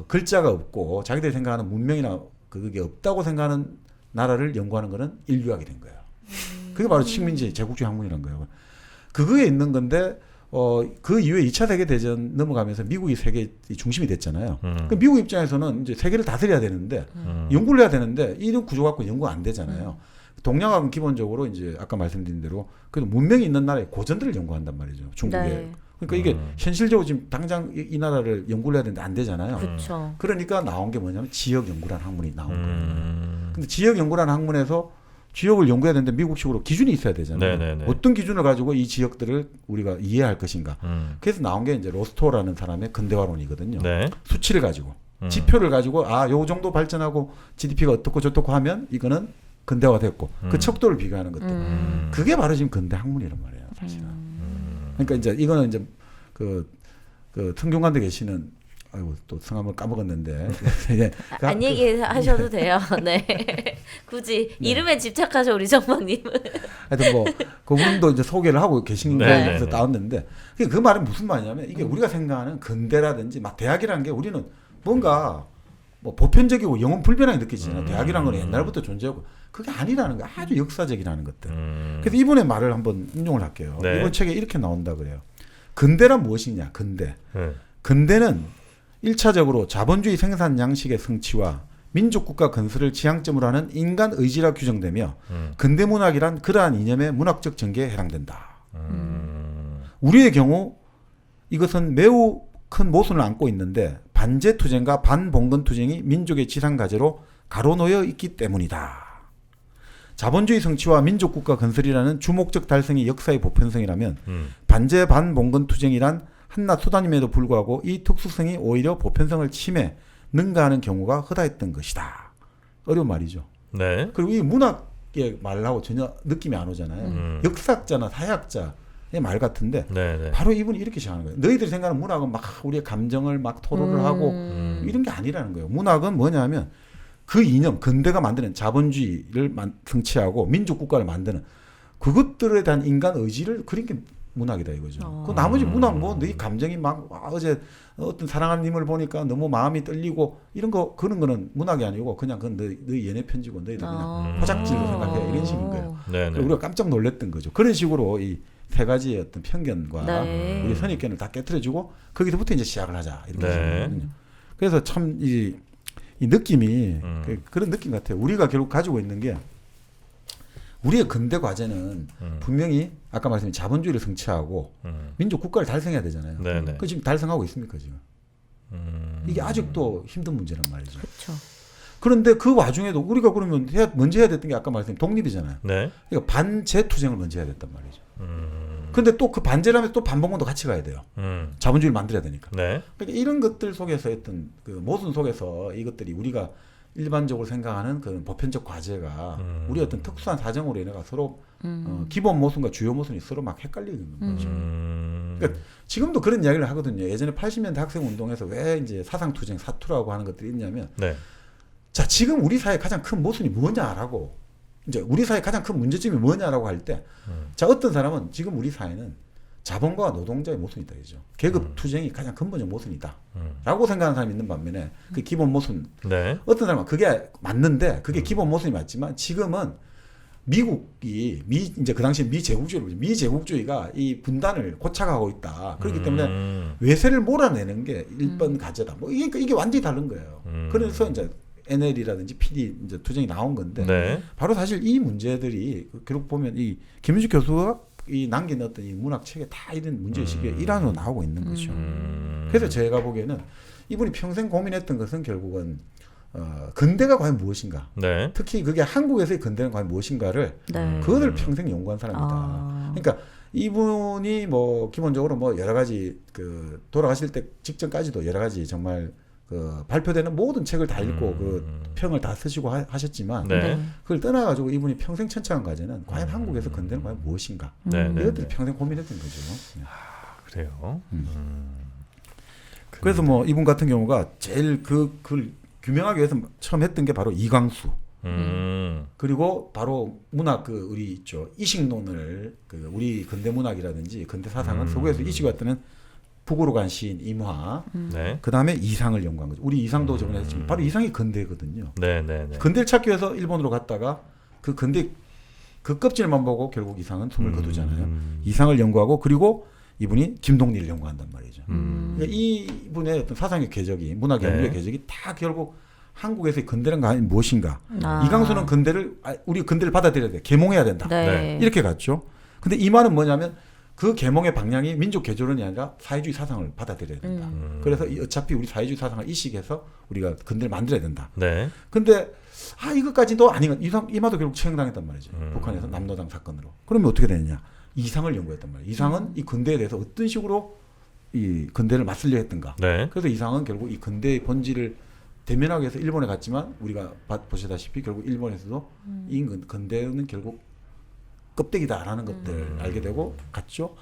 글자가 없고 자기들이 생각하는 문명이나 그게 없다고 생각하는 나라를 연구하는 거는 인류학이 된 거예요. 그게 바로 식민지 제국주의 학문이란 거예요. 그거에 있는 건데 그 이후에 2차 세계대전 넘어가면서 미국이 세계 중심이 됐잖아요. 그 미국 입장에서는 이제 세계를 다스려야 되는데 연구를 해야 되는데 이런 구조 갖고 연구가 안 되잖아요. 동양학은 기본적으로 이제 아까 말씀드린 대로 그래도 문명이 있는 나라의 고전들을 연구한단 말이죠. 중국에. 네. 그러니까 이게 현실적으로 지금 당장 이 나라를 연구를 해야 되는데 안 되잖아요. 그렇죠. 그러니까 나온 게 뭐냐면 지역 연구라는 학문이 나온 거예요. 근데 지역 연구라는 학문에서 지역을 연구해야 되는데 미국식으로 기준이 있어야 되잖아요. 네네네. 어떤 기준을 가지고 이 지역들을 우리가 이해할 것인가. 그래서 나온 게 이제 로스토라는 사람의 근대화론이거든요. 네. 수치를 가지고 지표를 가지고 요 정도 발전하고 GDP가 어떻고 저떻고 하면 이거는 근대화됐고 그 척도를 비교하는 것들. 그게 바로 지금 근대 학문이란 말이에요, 사실은. 그러니까 이제 이거는 이제 그 성균관대 계시는 아이고 또 성함을 까먹었는데 예. 안 얘기하셔도 돼요. 네. 굳이 이름에 집착하셔 우리 정박님은. 하여튼 뭐 그분도 이제 소개를 하고 계신 네. 거에서 나왔는데 그 말은 무슨 말이냐면 이게 우리가 생각하는 근대라든지 막 대학이라는 게 우리는 뭔가 뭐 보편적이고 영원 불변하게 느껴지잖아요. 대학이라는 건 옛날부터 존재하고 그게 아니라는 거 아주 역사적이라는 것들. 그래서 이분의 말을 한번 인용을 할게요. 네. 이번 책에 이렇게 나온다 그래요. 근대란 무엇이냐? 근대. 네. 근대는 1차적으로 자본주의 생산 양식의 성취와 민족국가 건설을 지향점으로 하는 인간 의지라 규정되며 근대 문학이란 그러한 이념의 문학적 전개에 해당된다. 우리의 경우 이것은 매우 큰 모순을 안고 있는데 반제투쟁과 반봉건투쟁이 민족의 지상과제로 가로놓여 있기 때문이다. 자본주의 성취와 민족국가 건설이라는 주목적 달성이 역사의 보편성이라면 반제 반봉건투쟁이란 한낱 수단임에도 불구하고 이 특수성이 오히려 보편성을 침해 능가하는 경우가 허다했던 것이다. 어려운 말이죠. 네. 그리고 이 문학의 말하고 전혀 느낌이 안 오잖아요. 역사학자나 사회학자의 말 같은데 네. 바로 이분이 이렇게 시작하는 거예요. 너희들이 생각하는 문학은 막 우리의 감정을 막 토로를 하고 이런 게 아니라는 거예요. 문학은 뭐냐면 그 이념, 근대가 만드는 자본주의를 성취하고 민족국가를 만드는 그것들에 대한 인간 의지를 그린 게 문학이다 이거죠. 그 나머지 문학 뭐 너희 감정이 막 어제 어떤 사랑하는 님을 보니까 너무 마음이 떨리고 이런 거 그런 거는 문학이 아니고 그냥 그건 너희 연애 편지고 너희들 그냥 포장지로 생각해 이런 식인 거예요. 네. 우리가 깜짝 놀랐던 거죠. 그런 식으로 이 세 가지의 어떤 편견과 네. 우리 선입견을 다 깨트려주고 거기서부터 이제 시작을 하자 이렇게 네. 생각하거든요. 그래서 참 이 느낌이 그런 느낌 같아요. 우리가 결국 가지고 있는 게 우리의 근대 과제는 분명히 아까 말씀드린 자본주의를 성취하고 민족 국가를 달성해야 되잖아요. 네네. 그 지금 달성하고 있습니까 지금? 이게 아직도 힘든 문제란 말이죠. 그렇죠. 그런데 그 와중에도 우리가 그러면 먼저 해야 됐던 게 아까 말씀드린 독립이잖아요. 네. 그러니까 반제 투쟁을 먼저 해야 됐단 말이죠. 근데 또 그 반제라면 또 반봉건도 같이 가야 돼요. 자본주의를 만들어야 되니까. 네. 그러니까 이런 것들 속에서 어떤 그 모순 속에서 이것들이 우리가 일반적으로 생각하는 그 보편적 과제가 우리 어떤 특수한 사정으로 인해가 서로 기본 모순과 주요 모순이 서로 막 헷갈리는 거죠. 그러니까 지금도 그런 이야기를 하거든요. 예전에 80년대 학생 운동에서 왜 이제 사상투쟁, 사투라고 하는 것들이 있냐면 네. 자, 지금 우리 사회 가장 큰 모순이 뭐냐라고 이제 우리 사회 가장 큰 문제점이 뭐냐라고 할 때 자, 어떤 사람은 지금 우리 사회는 자본과 노동자의 모순이다 이죠. 계급 투쟁이 가장 근본적 모순이다. 라고 생각하는 사람이 있는 반면에 그 기본 모순. 네. 어떤 사람은 그게 맞는데 그게 기본 모순이 맞지만 지금은 미국이 이제 그 당시 미제국주의가 이 분단을 고착하고 있다. 그렇기 때문에 외세를 몰아내는 게 1번 과제다. 뭐 이게 완전히 다른 거예요. 그래서 이제 NL이라든지 PD 이제 투쟁이 나온 건데 네. 바로 사실 이 문제들이 결국 보면 이 김윤식 교수가 이 남긴 어떤 이 문학 책에 다 이런 문제의식의 일환으로 나오고 있는 거죠. 그래서 제가 보기에는 이분이 평생 고민했던 것은 결국은 근대가 과연 무엇인가. 네. 특히 그게 한국에서의 근대는 과연 무엇인가를 네. 그거를 평생 연구한 사람이다. 그러니까 이분이 뭐 기본적으로 뭐 여러 가지 그 돌아가실 때 직전까지도 여러 가지 정말 그 발표되는 모든 책을 다 읽고 그 평을 다 쓰시고 하셨지만 네. 그걸 떠나가지고 이분이 평생 천창한 과제는 과연 한국에서 근대는 과연 무엇인가 네, 네, 이것들을 네. 평생 고민했던 거죠. 네. 그래요. 그래서 뭐 이분 같은 경우가 제일 그걸 규명하기 위해서 처음 했던 게 바로 이광수. 그리고 바로 문학 그 우리 있죠 이식론을 그 우리 근대 문학이라든지 근대 사상은 서구에서 이식을 했다는 북으로 간 시인 임화. 네. 그 다음에 이상을 연구한 거죠. 우리 이상도 저번에 했지만 바로 이상이 근대거든요. 네, 네, 네. 근대를 찾기 위해서 일본으로 갔다가 그 근대 그 껍질만 보고 결국 이상은 숨을 거두잖아요. 이상을 연구하고 그리고 이분이 김동리를 연구한단 말이죠. 그러니까 이분의 어떤 사상의 궤적이 문학 네. 연구의 궤적이 다 결국 한국에서의 근대란 과연 무엇인가? 아. 이강수는 근대를 우리 근대를 받아들여야 돼. 계몽해야 된다. 네. 이렇게 갔죠. 근데 이 말은 뭐냐면 그 계몽의 방향이 민족 개조론이 아니라 사회주의 사상을 받아들여야 된다. 그래서 어차피 우리 사회주의 사상을 이식해서 우리가 근대를 만들어야 된다. 네. 근데 이것까지도 아닌 이마도 결국 처형당했단 말이죠. 북한에서 남노당 사건으로. 그러면 어떻게 되느냐? 이상을 연구했단 말이에요. 이상은 이 근대에 대해서 어떤 식으로 이 근대를 맞설려 했던가. 네. 그래서 이상은 결국 이 근대의 본질을 대면하기 위해서 일본에 갔지만 우리가 보시다시피 결국 일본에서도 이 근대는 결국 껍데기다라는 것들을 알게 되고 갔죠.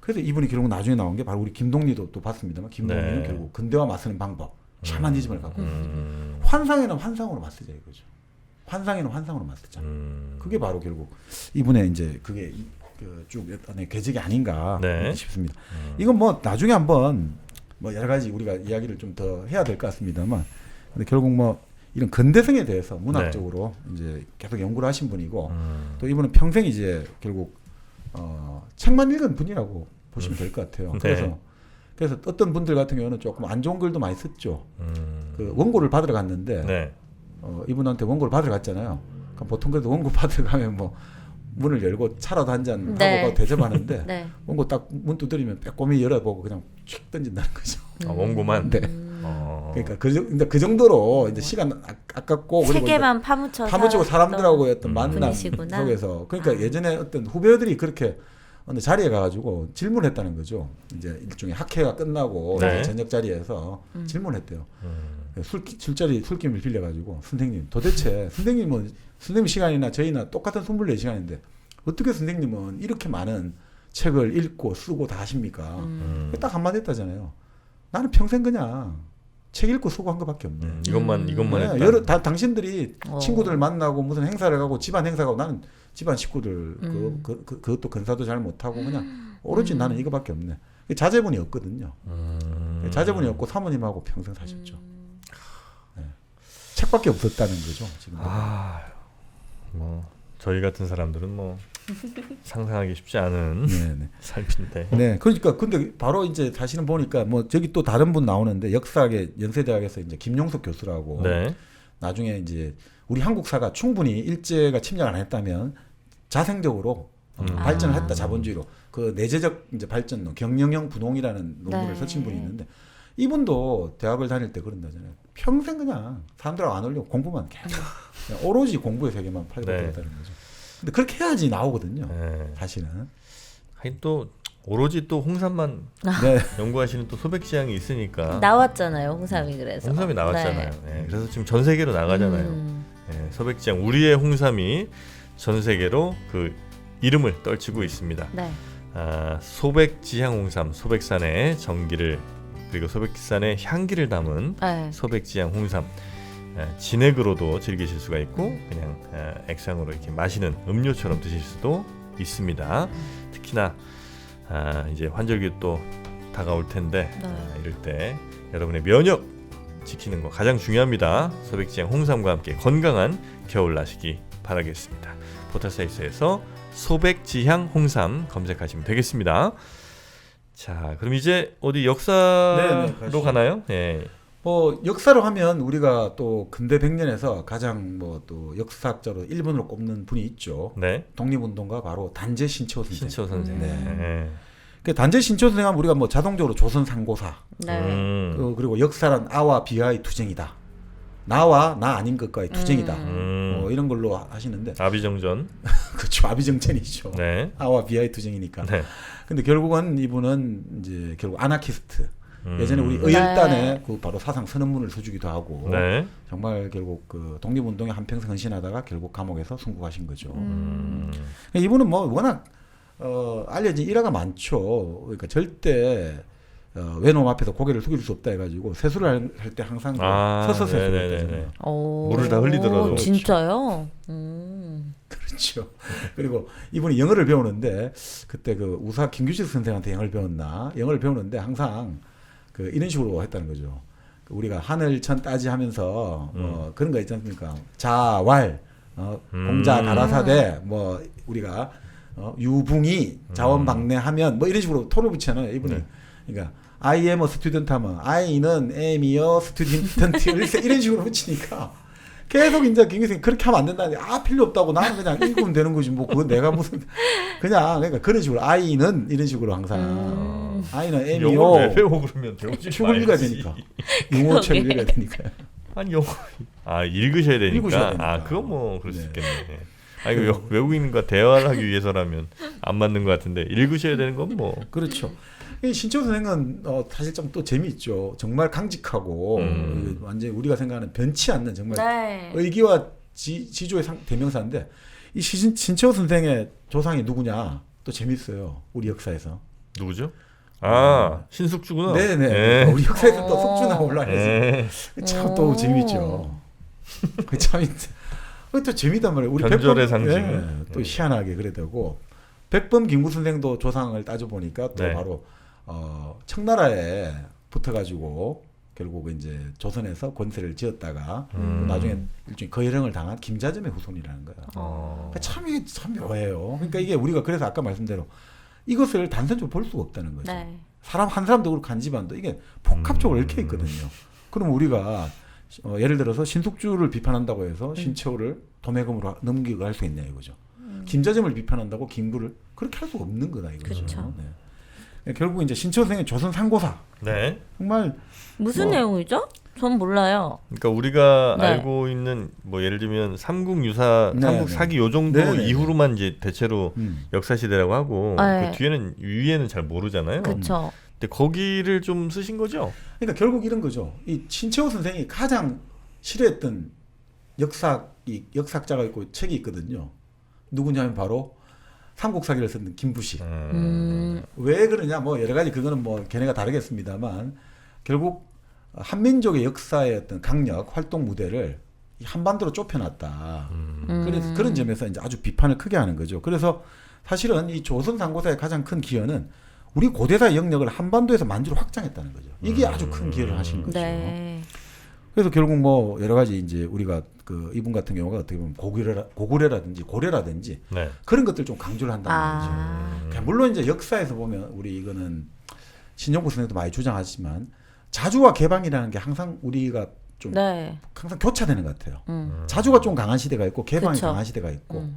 그래서 이분이 결국 나중에 나온 게 바로 우리 김동리도 또 봤습니다만 김동리는 네. 결국 근대와 맞서는 방법, 샤머니즘을 갖고 있는 거죠. 환상에는 환상으로 맞서자 이거죠. 환상에는 환상으로 맞서자. 그게 바로 결국 이분의 이제 그게 쭉 궤적이 아닌가 네. 싶습니다. 이건 뭐 나중에 한번 뭐 여러 가지 우리가 이야기를 좀 더 해야 될 것 같습니다만, 근데 결국 뭐 이런 근대성에 대해서 문학적으로 이제 계속 연구를 하신 분이고 또 이분은 평생 이제 결국 책만 읽은 분이라고 보시면 될 것 같아요. 네. 그래서 어떤 분들 같은 경우는 조금 안 좋은 글도 많이 썼죠. 그 원고를 받으러 갔는데 네. 이분한테 원고를 받으러 갔잖아요. 그럼 보통 그래도 원고 받으러 가면 뭐 문을 열고 차라도 한 잔 네. 하고 대접하는데 네. 원고 딱 문 두드리면 빼꼼히 열어보고 그냥 휙 던진다는 거죠. 원고만. 네. 그러니까 그 정도로 이제 시간 아깝고 그리고 책에만 파묻혀서 파묻히고 사람들하고의 어떤 만남 분이시구나. 속에서 그러니까 예전에 어떤 후배들이 그렇게 어느 자리에 가가지고 질문했다는 거죠. 이제 일종의 학회가 끝나고 네. 이제 저녁 자리에서 질문했대요. 술김을 빌려가지고 선생님 도대체 선생님 시간이나 저희나 똑같은 24시간인데 어떻게 선생님은 이렇게 많은 책을 읽고 쓰고 다 하십니까? 딱 한마디 했다잖아요. 나는 평생 그냥 책 읽고 쓰고 한 것밖에 없네. 이것만 네, 했다. 당신들이 친구들 만나고 무슨 행사를 가고 집안 행사 가고 나는 집안 식구들 그것도 근사도 잘 못하고 그냥 오로지 나는 이거밖에 없네. 자제분이 없거든요. 자제분이 없고 사모님하고 평생 사셨죠. 네. 책밖에 없었다는 거죠. 지금. 뭐 저희 같은 사람들은 뭐 상상하기 쉽지 않은 네네. 삶인데. 네, 그러니까 근데 바로 이제 사실은 보니까 뭐 저기 또 다른 분 나오는데 역사학의 연세대학에서 이제 김용석 교수라고 네. 나중에 이제 우리 한국사가 충분히 일제가 침략을 안 했다면 자생적으로 발전을 했다 자본주의로 그 내재적 이제 발전론 경영형 분홍이라는 논문을 네. 쓰신 분이 있는데 이분도 대학을 다닐 때 그런다잖아요. 평생 그냥 사람들하고 안 어울리고 공부만 계속 그냥 오로지 공부의 세계만 팔고 네. 그랬다는 거죠. 근데 그렇게 해야지 나오거든요. 네. 사실은. 하긴 또 오로지 또 홍삼만 네. 연구하시는 또 소백지향이 있으니까 나왔잖아요, 홍삼이 그래서. 홍삼이 나왔잖아요. 네. 네, 그래서 지금 전 세계로 나가잖아요. 네, 소백지향 우리의 홍삼이 전 세계로 그 이름을 떨치고 있습니다. 네. 소백지향 홍삼, 소백산의 정기를 그리고 소백산의 향기를 담은 네. 소백지향 홍삼. 진액으로도 즐기실 수가 있고 그냥 액상으로 이렇게 마시는 음료처럼 드실 수도 있습니다. 특히나 이제 환절기 또 다가올 텐데 이럴 때 여러분의 면역 지키는 거 가장 중요합니다. 소백지향 홍삼과 함께 건강한 겨울 나시기 바라겠습니다. 포털사이트에서 소백지향 홍삼 검색하시면 되겠습니다. 자, 그럼 이제 어디 역사로 가시죠. 가나요? 네. 뭐 역사로 하면 우리가 또 근대 100년에서 가장 뭐 또 역사학자로 일본으로 꼽는 분이 있죠. 네. 독립운동가 바로 단재 신치호 선생. 신치호 선생. 네. 그 단재 신치호 선생 하면 우리가 뭐 자동적으로 조선 상고사 네. 그리고 역사란 아와 비아의 투쟁이다. 나와 나 아닌 것과의 투쟁이다. 뭐 이런 걸로 하시는데 아비정전. 그렇죠. 아비정전이죠. 네. 아와 비아의 투쟁이니까. 네. 근데 결국은 이분은 이제 결국 아나키스트. 예전에 우리 의열단에 그 바로 사상 선언문을 써주기도 하고 네. 정말 결국 그 독립운동에 한평생 헌신하다가 결국 감옥에서 순국하신 거죠. 이분은 뭐 워낙 알려진 일화가 많죠. 그러니까 절대 외놈 앞에서 고개를 숙일 수 없다 해가지고 세수를 할 때 항상 서서 세수를 네네네네. 했잖아요. 물을 다 흘리더라도. 진짜요? 그렇죠. 그리고 이분이 영어를 배우는데 그때 그 우사 김규식 선생한테 영어를 배웠나? 영어를 배우는데 항상 그 이런 식으로 했다는 거죠. 우리가 하늘천 따지하면서 그런 거 있지 않습니까? 자왈, 공자 가라사대, 뭐 우리가 유붕이 자원방래하면 뭐 이런 식으로 토를 붙이잖아요. 이분이. 네. 그러니까 I am a student 하면 I는 am이 a student 이런 식으로 붙이니까 계속 이제 김규생이 그렇게 하면 안 된다는데 필요 없다고 나는 그냥 읽으면 되는 거지 뭐 그건 내가 무슨 그냥 그러니까 그런 식으로 I는 이런 식으로 항상 I는 am이 영어 왜 a 배워 그러면 배우지 책을 읽어야 말지. 되니까 영어 책을 읽어야 되니까 아니 영어 읽으셔야 되니까. 읽으셔야 되니까. 그건 뭐 그럴 수 네. 있겠네. 이거 외국인과 대화를 하기 위해서라면 안 맞는 것 같은데 읽으셔야 되는 건 뭐. 그렇죠. 이 신채호 선생은 사실 좀 또 재미있죠. 정말 강직하고 완전 히 우리가 생각하는 변치 않는 정말 네. 의기와 지조의 대명사인데 이 신채호 선생의 조상이 누구냐 또 재밌어요. 우리 역사에서. 누구죠? 신숙주구나. 네네. 네. 우리 역사에서 또 속주나 올라야지. 네. 참 또 재밌죠. 참 또 재미단 말이에요. 우리 변절의 백범- 상징. 또 희한하게 그래 되고 백범 김구 선생도 조상을 따져 보니까 또 네. 바로 청나라에 붙어가지고 결국 이제 조선에서 권세를 지었다가 나중에 일종의 거열형을 당한 김자점의 후손이라는 거야. 그러니까 이게 참 묘해요. 그러니까 이게 우리가 그래서 아까 말씀대로 이것을 단선적으로 볼 수가 없다는 거죠. 네. 사람 한 사람도 그렇고 한 집안도 이게 복합적으로 얽혀 있거든요. 그럼 우리가 예를 들어서 신숙주를 비판한다고 해서 신채호를 도매금으로 넘기고 할 수 있냐 이거죠. 김자점을 비판한다고 김구를 그렇게 할 수 없는 거다 이거죠. 그렇죠. 네. 결국 이제 신채호 선생의 조선 상고사 네. 정말 무슨 내용이죠? 전 몰라요. 그러니까 우리가 네. 알고 있는 뭐 예를 들면 삼국유사, 네, 삼국사기 요 정도 네, 네, 이후로만 이제 대체로 역사 시대라고 하고 네. 그 뒤에는 위에는 잘 모르잖아요. 그렇죠. 근데 거기를 좀 쓰신 거죠? 그러니까 결국 이런 거죠. 이 신채호 선생이 가장 싫어했던 역사학자가 있고 책이 있거든요. 누구냐면 바로 삼국사기를 쓴 김부시. 왜 그러냐 뭐 여러 가지 그거는 뭐 견해가 다르겠습니다만 결국 한민족의 역사의 어떤 강력 활동 무대를 이 한반도로 좁혀놨다. 그래서 그런 점에서 이제 아주 비판을 크게 하는 거죠. 그래서 사실은 이 조선 상고사의 가장 큰 기여는 우리 고대사의 영역을 한반도에서 만주로 확장했다는 거죠. 이게 아주 큰 기여를 하신 거죠. 네. 그래서 결국 뭐 여러 가지 이제 우리가 그 이분 같은 경우가 어떻게 보면 고구려라든지 고려라든지 네. 그런 것들 좀 강조를 한다는 거죠. 그러니까 물론 이제 역사에서 보면 우리 이거는 신정구 선생도 많이 주장하지만 자주와 개방이라는 게 항상 우리가 좀 네. 항상 교차되는 것 같아요. 자주가 좀 강한 시대가 있고 개방이 그쵸. 강한 시대가 있고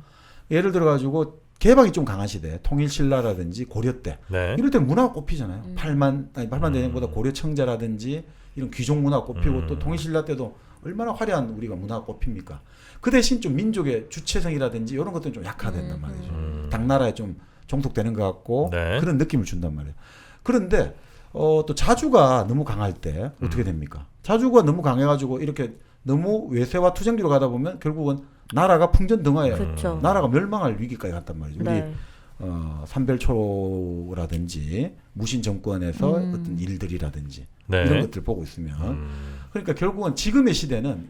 예를 들어 가지고 개방이 좀 강한 시대, 통일신라라든지 고려 때 네. 이럴 때 문화가 꼽히잖아요. 팔만 대장보다 고려 청자라든지 이런 귀족 문화가 꼽히고 또 통일신라 때도 얼마나 화려한 우리가 문화가 꼽힙니까? 그 대신 좀 민족의 주체성이라든지 이런 것들은 좀 약화된단 말이죠. 당나라에 좀 종속되는 것 같고 네. 그런 느낌을 준단 말이에요. 그런데 또 자주가 너무 강할 때 어떻게 됩니까? 자주가 너무 강해가지고 이렇게 너무 외세와 투쟁지로 가다 보면 결국은 나라가 풍전등화에 그렇죠. 나라가 멸망할 위기까지 갔단 말이죠. 네. 우리 삼별초라든지 무신 정권에서 어떤 일들이라든지 네. 이런 것들 보고 있으면 그러니까 결국은 지금의 시대는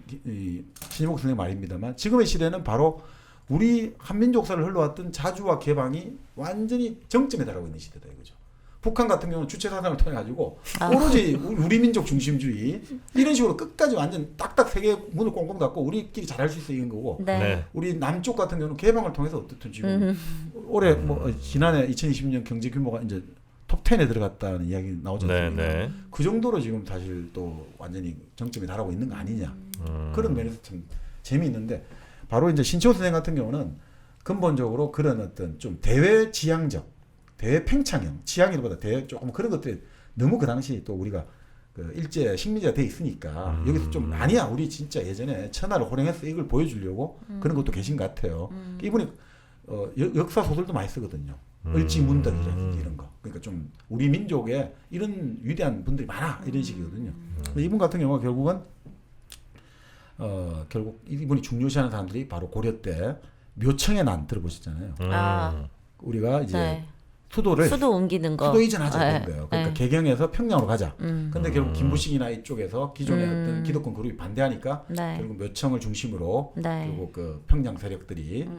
신일복 선생님 말입니다만 지금의 시대는 바로 우리 한민족사를 흘러왔던 자주와 개방이 완전히 정점에 달하고 있는 시대다 이거죠. 북한 같은 경우는 주체 사상을 통해 가지고 오로지 우리 민족 중심주의 이런 식으로 끝까지 완전 딱딱 세계 문을 꽁꽁 닫고 우리끼리 잘할 수 있어 이런 거고 네. 네. 우리 남쪽 같은 경우는 개방을 통해서 어떻든 지금 올해 뭐 지난해 2020년 경제 규모가 이제 톱 10에 들어갔다는 이야기 나오지 네. 않습니까? 네. 그 정도로 지금 사실 또 완전히 정점에 달하고 있는 거 아니냐 그런 면에서 참 재미있는데 바로 이제 신채호 선생 같은 경우는 근본적으로 그런 어떤 좀 대외 지향적 대외 팽창형 지향이보다 대외 조금 그런 것들이 너무 그 당시 또 우리가 그 일제 식민지가 돼 있으니까 여기서 좀 아니야 우리 진짜 예전에 천하를 호령했어 이걸 보여주려고 그런 것도 계신 것 같아요. 이분이 역사 소설도 많이 쓰거든요. 을지문덕이라든지 이런 거. 그러니까 좀 우리 민족에 이런 위대한 분들이 많아 이런 식이거든요. 근데 이분 같은 경우가 결국은 결국 이분이 중요시하는 사람들이 바로 고려 때 묘청의 난 들어보셨잖아요. 아. 우리가 이제 네. 수도를 수도 옮기는 거. 수도 이전하자 네. 그런 거예요. 그러니까 네. 개경에서 평양으로 가자. 근데 결국 음. 김부식이나 이쪽에서 기존의 어떤 기득권 그룹이 반대하니까 네. 결국 묘청을 중심으로 네. 결국 그 평양 세력들이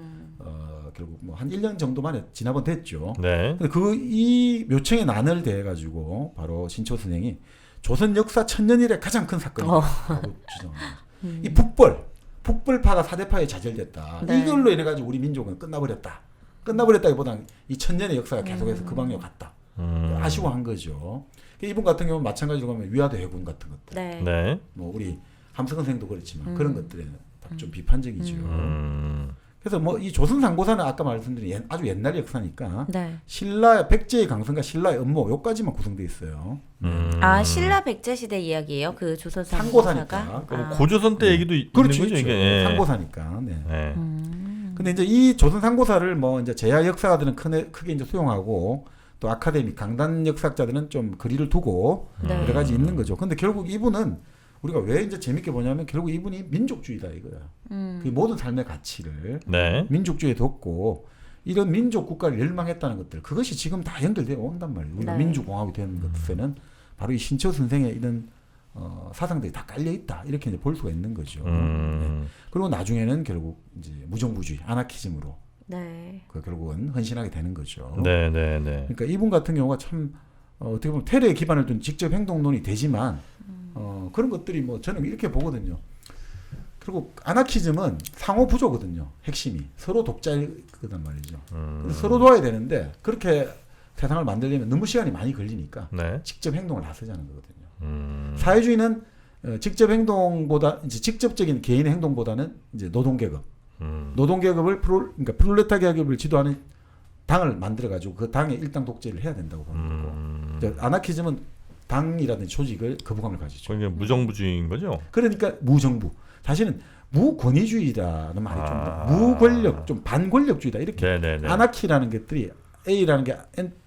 결국 뭐 한 1년 정도 만에 진압은 됐죠. 네. 근데 이 묘청의 난을 대해 가지고 바로 신초 선생이 조선 역사 천년 이래 가장 큰 사건이라고 주장합니다. 이 북벌파가 사대파에 좌절됐다. 네. 이걸로 인해 가지고 우리 민족은 끝나버렸다기보다는 이 천년의 역사가 계속해서 그 방향으로 갔다. 아쉬워 한 거죠. 이분 같은 경우는 마찬가지로 가면 위화도 해군 같은 것들, 네. 네. 뭐 우리 함석헌 선생도 그렇지만 그런 것들에 좀 비판적이죠. 그래서 뭐 이 조선 상고사는 아까 말씀드린 아주 옛날 역사니까 네. 신라 백제의 강성과 신라의 음모 요까지만 구성돼 있어요. 아 신라 백제 시대 이야기예요. 그 조선 상고사니까. 상고사가. 그럼 아. 고조선 때 얘기도 그렇죠, 있는 거죠, 그렇죠. 이게. 예. 상고사니까. 네. 네. 근데 이제 이 조선 상고사를 뭐 이제 제야 역사가들은 크게 이제 수용하고 또 아카데미 강단 역사학자들은 좀 거리를 두고 네. 여러 가지 있는 거죠. 근데 결국 이분은 우리가 왜 이제 재밌게 보냐면 결국 이분이 민족주의다 이거야. 그 모든 삶의 가치를 네. 민족주의에 뒀고 이런 민족 국가를 열망했다는 것들 그것이 지금 다 연결되어 온단 말이에요. 우리가 네. 민주공화국이 되는 것에는 바로 이 신초 선생의 이런 사상들이 다 깔려 있다 이렇게 이제 볼 수가 있는 거죠. 네. 그리고 나중에는 결국 이제 무정부주의 아나키즘으로 네. 결국은 헌신하게 되는 거죠. 네, 네, 네. 그러니까 이분 같은 경우가 참 어떻게 보면 테러에 기반을 둔 직접 행동론이 되지만 그런 것들이 뭐 저는 이렇게 보거든요. 그리고 아나키즘은 상호 부조거든요. 핵심이 서로 독자거단 말이죠. 그래서 서로 도와야 되는데 그렇게 세상을 만들려면 너무 시간이 많이 걸리니까 네. 직접 행동을 나서자는 거거든요. 사회주의는 직접 행동보다 이제 직접적인 개인의 행동보다는 이제 노동계급, 노동계급을 그러니까 프롤레타 계급을 지도하는 당을 만들어 가지고 그 당의 일당 독재를 해야 된다고 보는 거고, 아나키즘은 당이라든지 조직을 거부감을 가지죠. 그게 무정부주의인 거죠? 그러니까 무정부. 사실은 무권위주의라는 말이 아. 좀 무권력, 좀 반권력주의다 이렇게. 네, 네, 네. 아나키라는 것들이 A라는 게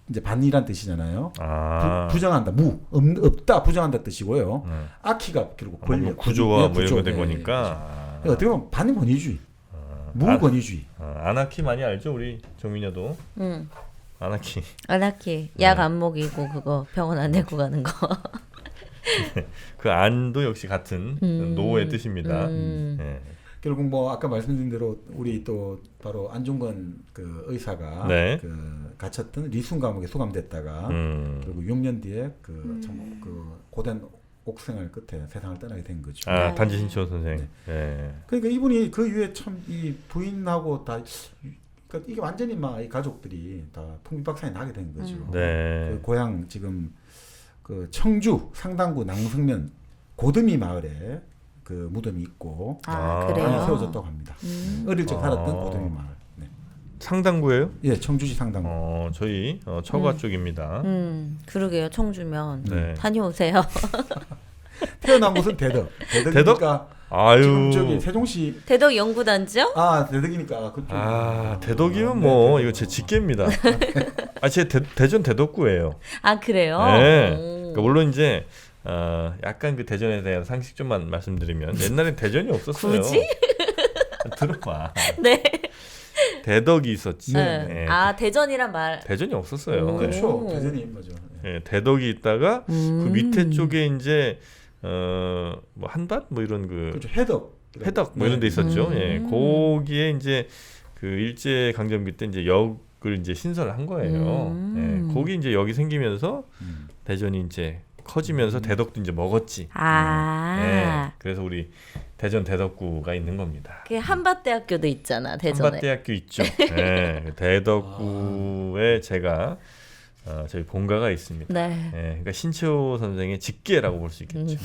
이제 반이란 뜻이잖아요. 아. 부정한다, 없다, 부정한다 뜻이고요. 아키가 결국 뭐 권력, 구조가 뭐 구조, 이런 거된 네. 거니까. 그러니까 어떻게 보면 반권위주의, 무권위주의. 아나키 많이 알죠, 우리 정민여도. 아나키. 아나키 약 안 먹이고 그거 병원 안 데리고 가는 거. 그 안도 역시 같은 노의 뜻입니다. 네. 결국 뭐 아까 말씀드린 대로 우리 또 바로 안중근 그 의사가 네. 그 갇혔던 리순 감옥에 수감됐다가 결국 6년 뒤에 참 그 고된 옥생활 끝에 세상을 떠나게 된 거죠. 아, 단지 신초 선생. 네. 그러니까 이분이 그 이후에 참 이 부인하고 다 그러니까 이게 완전히 막 이 가족들이 다 풍비박산이 나게 된 거죠. 네. 그 고향 지금 그 청주 상당구 남성면 고드미 마을에 그 무덤이 있고 아, 그래요. 당이 세워졌다고 합니다. 어릴 적 살았던 고드미 마을. 네. 상당구예요? 예, 청주시 상당구. 저희 처가 쪽입니다. 그러게요. 청주면 네. 다녀오세요. 태어난 곳은 대덕. 대덕이니까 아유. 지금 저기 세종시 대덕 연구단지요? 대덕이니까 그쪽. 대덕이면 네, 뭐 대덕. 이거 제 직계입니다. 제 대전 대덕구예요. 아 그래요? 네. 오. 그러니까 물론 이제 약간 그 대전에 대한 상식 좀만 말씀드리면 옛날엔 대전이 없었어요. 굳이? 들어봐. 네. 대덕이 있었지. 네. 네. 아 대전이란 말. 대전이 없었어요. 오. 그렇죠. 오. 대전이 맞죠. 네, 대덕이 있다가 그 밑에 쪽에 이제 뭐 한밭 뭐 이런 그 그렇죠. 해덕. 해덕 뭐 이런 데 있었죠. 예. 거기에 이제 그 일제 강점기 때 이제 역을 이제 신설을 한 거예요. 예. 거기 이제 역이 생기면서 대전이 이제 커지면서 대덕도 이제 먹었지. 아. 예. 그래서 우리 대전 대덕구가 있는 겁니다. 그 한밭대학교도 있잖아 대전에. 한밭대학교 있죠. 예. 대덕구에 제가 저희 본가가 있습니다. 네. 예. 그러니까 신채호 선생의 직계라고 볼 수 있겠죠.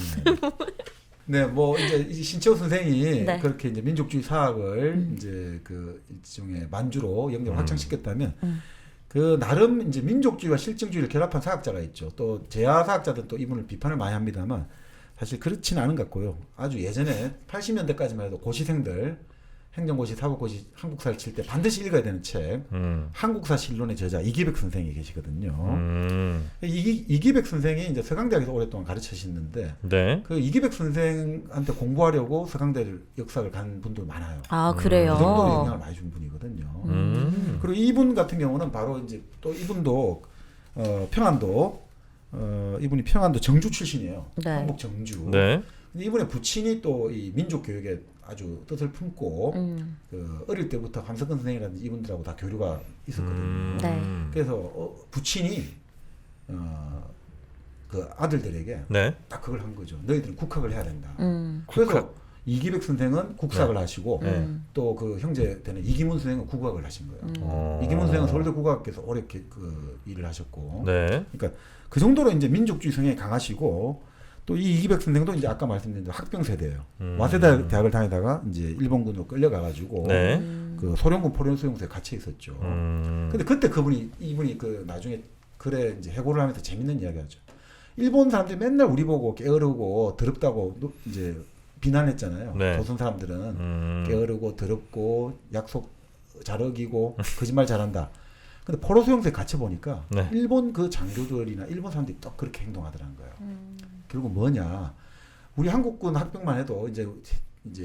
네, 뭐 이제 이 신채호 선생이 네. 그렇게 이제 민족주의 사학을 이제 그 일종의 만주로 영역 확장시켰다면 그 나름 이제 민족주의와 실증주의를 결합한 사학자가 있죠. 또 제야 사학자들은 또 이분을 비판을 많이 합니다만 사실 그렇지는 않은 것 같고요. 아주 예전에 80년대까지만 해도 고시생들 행정고시, 사법고시, 한국사를 칠 때 반드시 읽어야 되는 책 한국사 실론의 저자 이기백 선생이 계시거든요. 이기백 선생이 이제 서강대학에서 오랫동안 가르치셨는데 네. 그 이기백 선생한테 공부하려고 서강대를 역사를 간 분도 많아요. 아 그래요. 그 정도로 영향을 많이 준 분이거든요. 그리고 이분 같은 경우는 바로 이제 또 이분도 평안도 이분이 평안도 정주 출신이에요. 네. 한국 정주. 네. 근데 이분의 부친이 또 이 민족 교육에 아주 뜻을 품고 그 어릴 때부터 함석근 선생이라든지 이분들하고 다 교류가 있었거든요. 네. 그래서 부친이 그 아들들에게 네. 딱 그걸 한 거죠. 너희들은 국학을 해야 된다. 국학. 그래서 이기백 선생은 국사학을 하시고 네. 또 그 형제 되는 이기문 선생은 국어학을 하신 거예요. 이기문 선생은 서울대 국어학교에서 오래 그 일을 하셨고, 네. 그러니까 그 정도로 이제 민족주의 성향이 강하시고 또 이 이기백 선생도 이제 아까 말씀드린 대로 학병 세대예요. 와세다 대학을 다니다가 이제 일본군으로 끌려가가지고 네. 그 소련군 포련 수용소에 갇혀 있었죠. 근데 그때 이분이 그 나중에 글에 이제 해고를 하면서 재밌는 이야기하죠. 일본 사람들이 맨날 우리 보고 게으르고 더럽다고 이제 비난했잖아요. 네. 조선 사람들은 게으르고 더럽고 약속 잘 어기고 거짓말 잘한다. 근데 포로 수용소에 갇혀 보니까 네. 일본 그 장교들이나 일본 사람들이 딱 그렇게 행동하더라는 거예요. 결국 뭐냐? 우리 한국군 학병만 해도 이제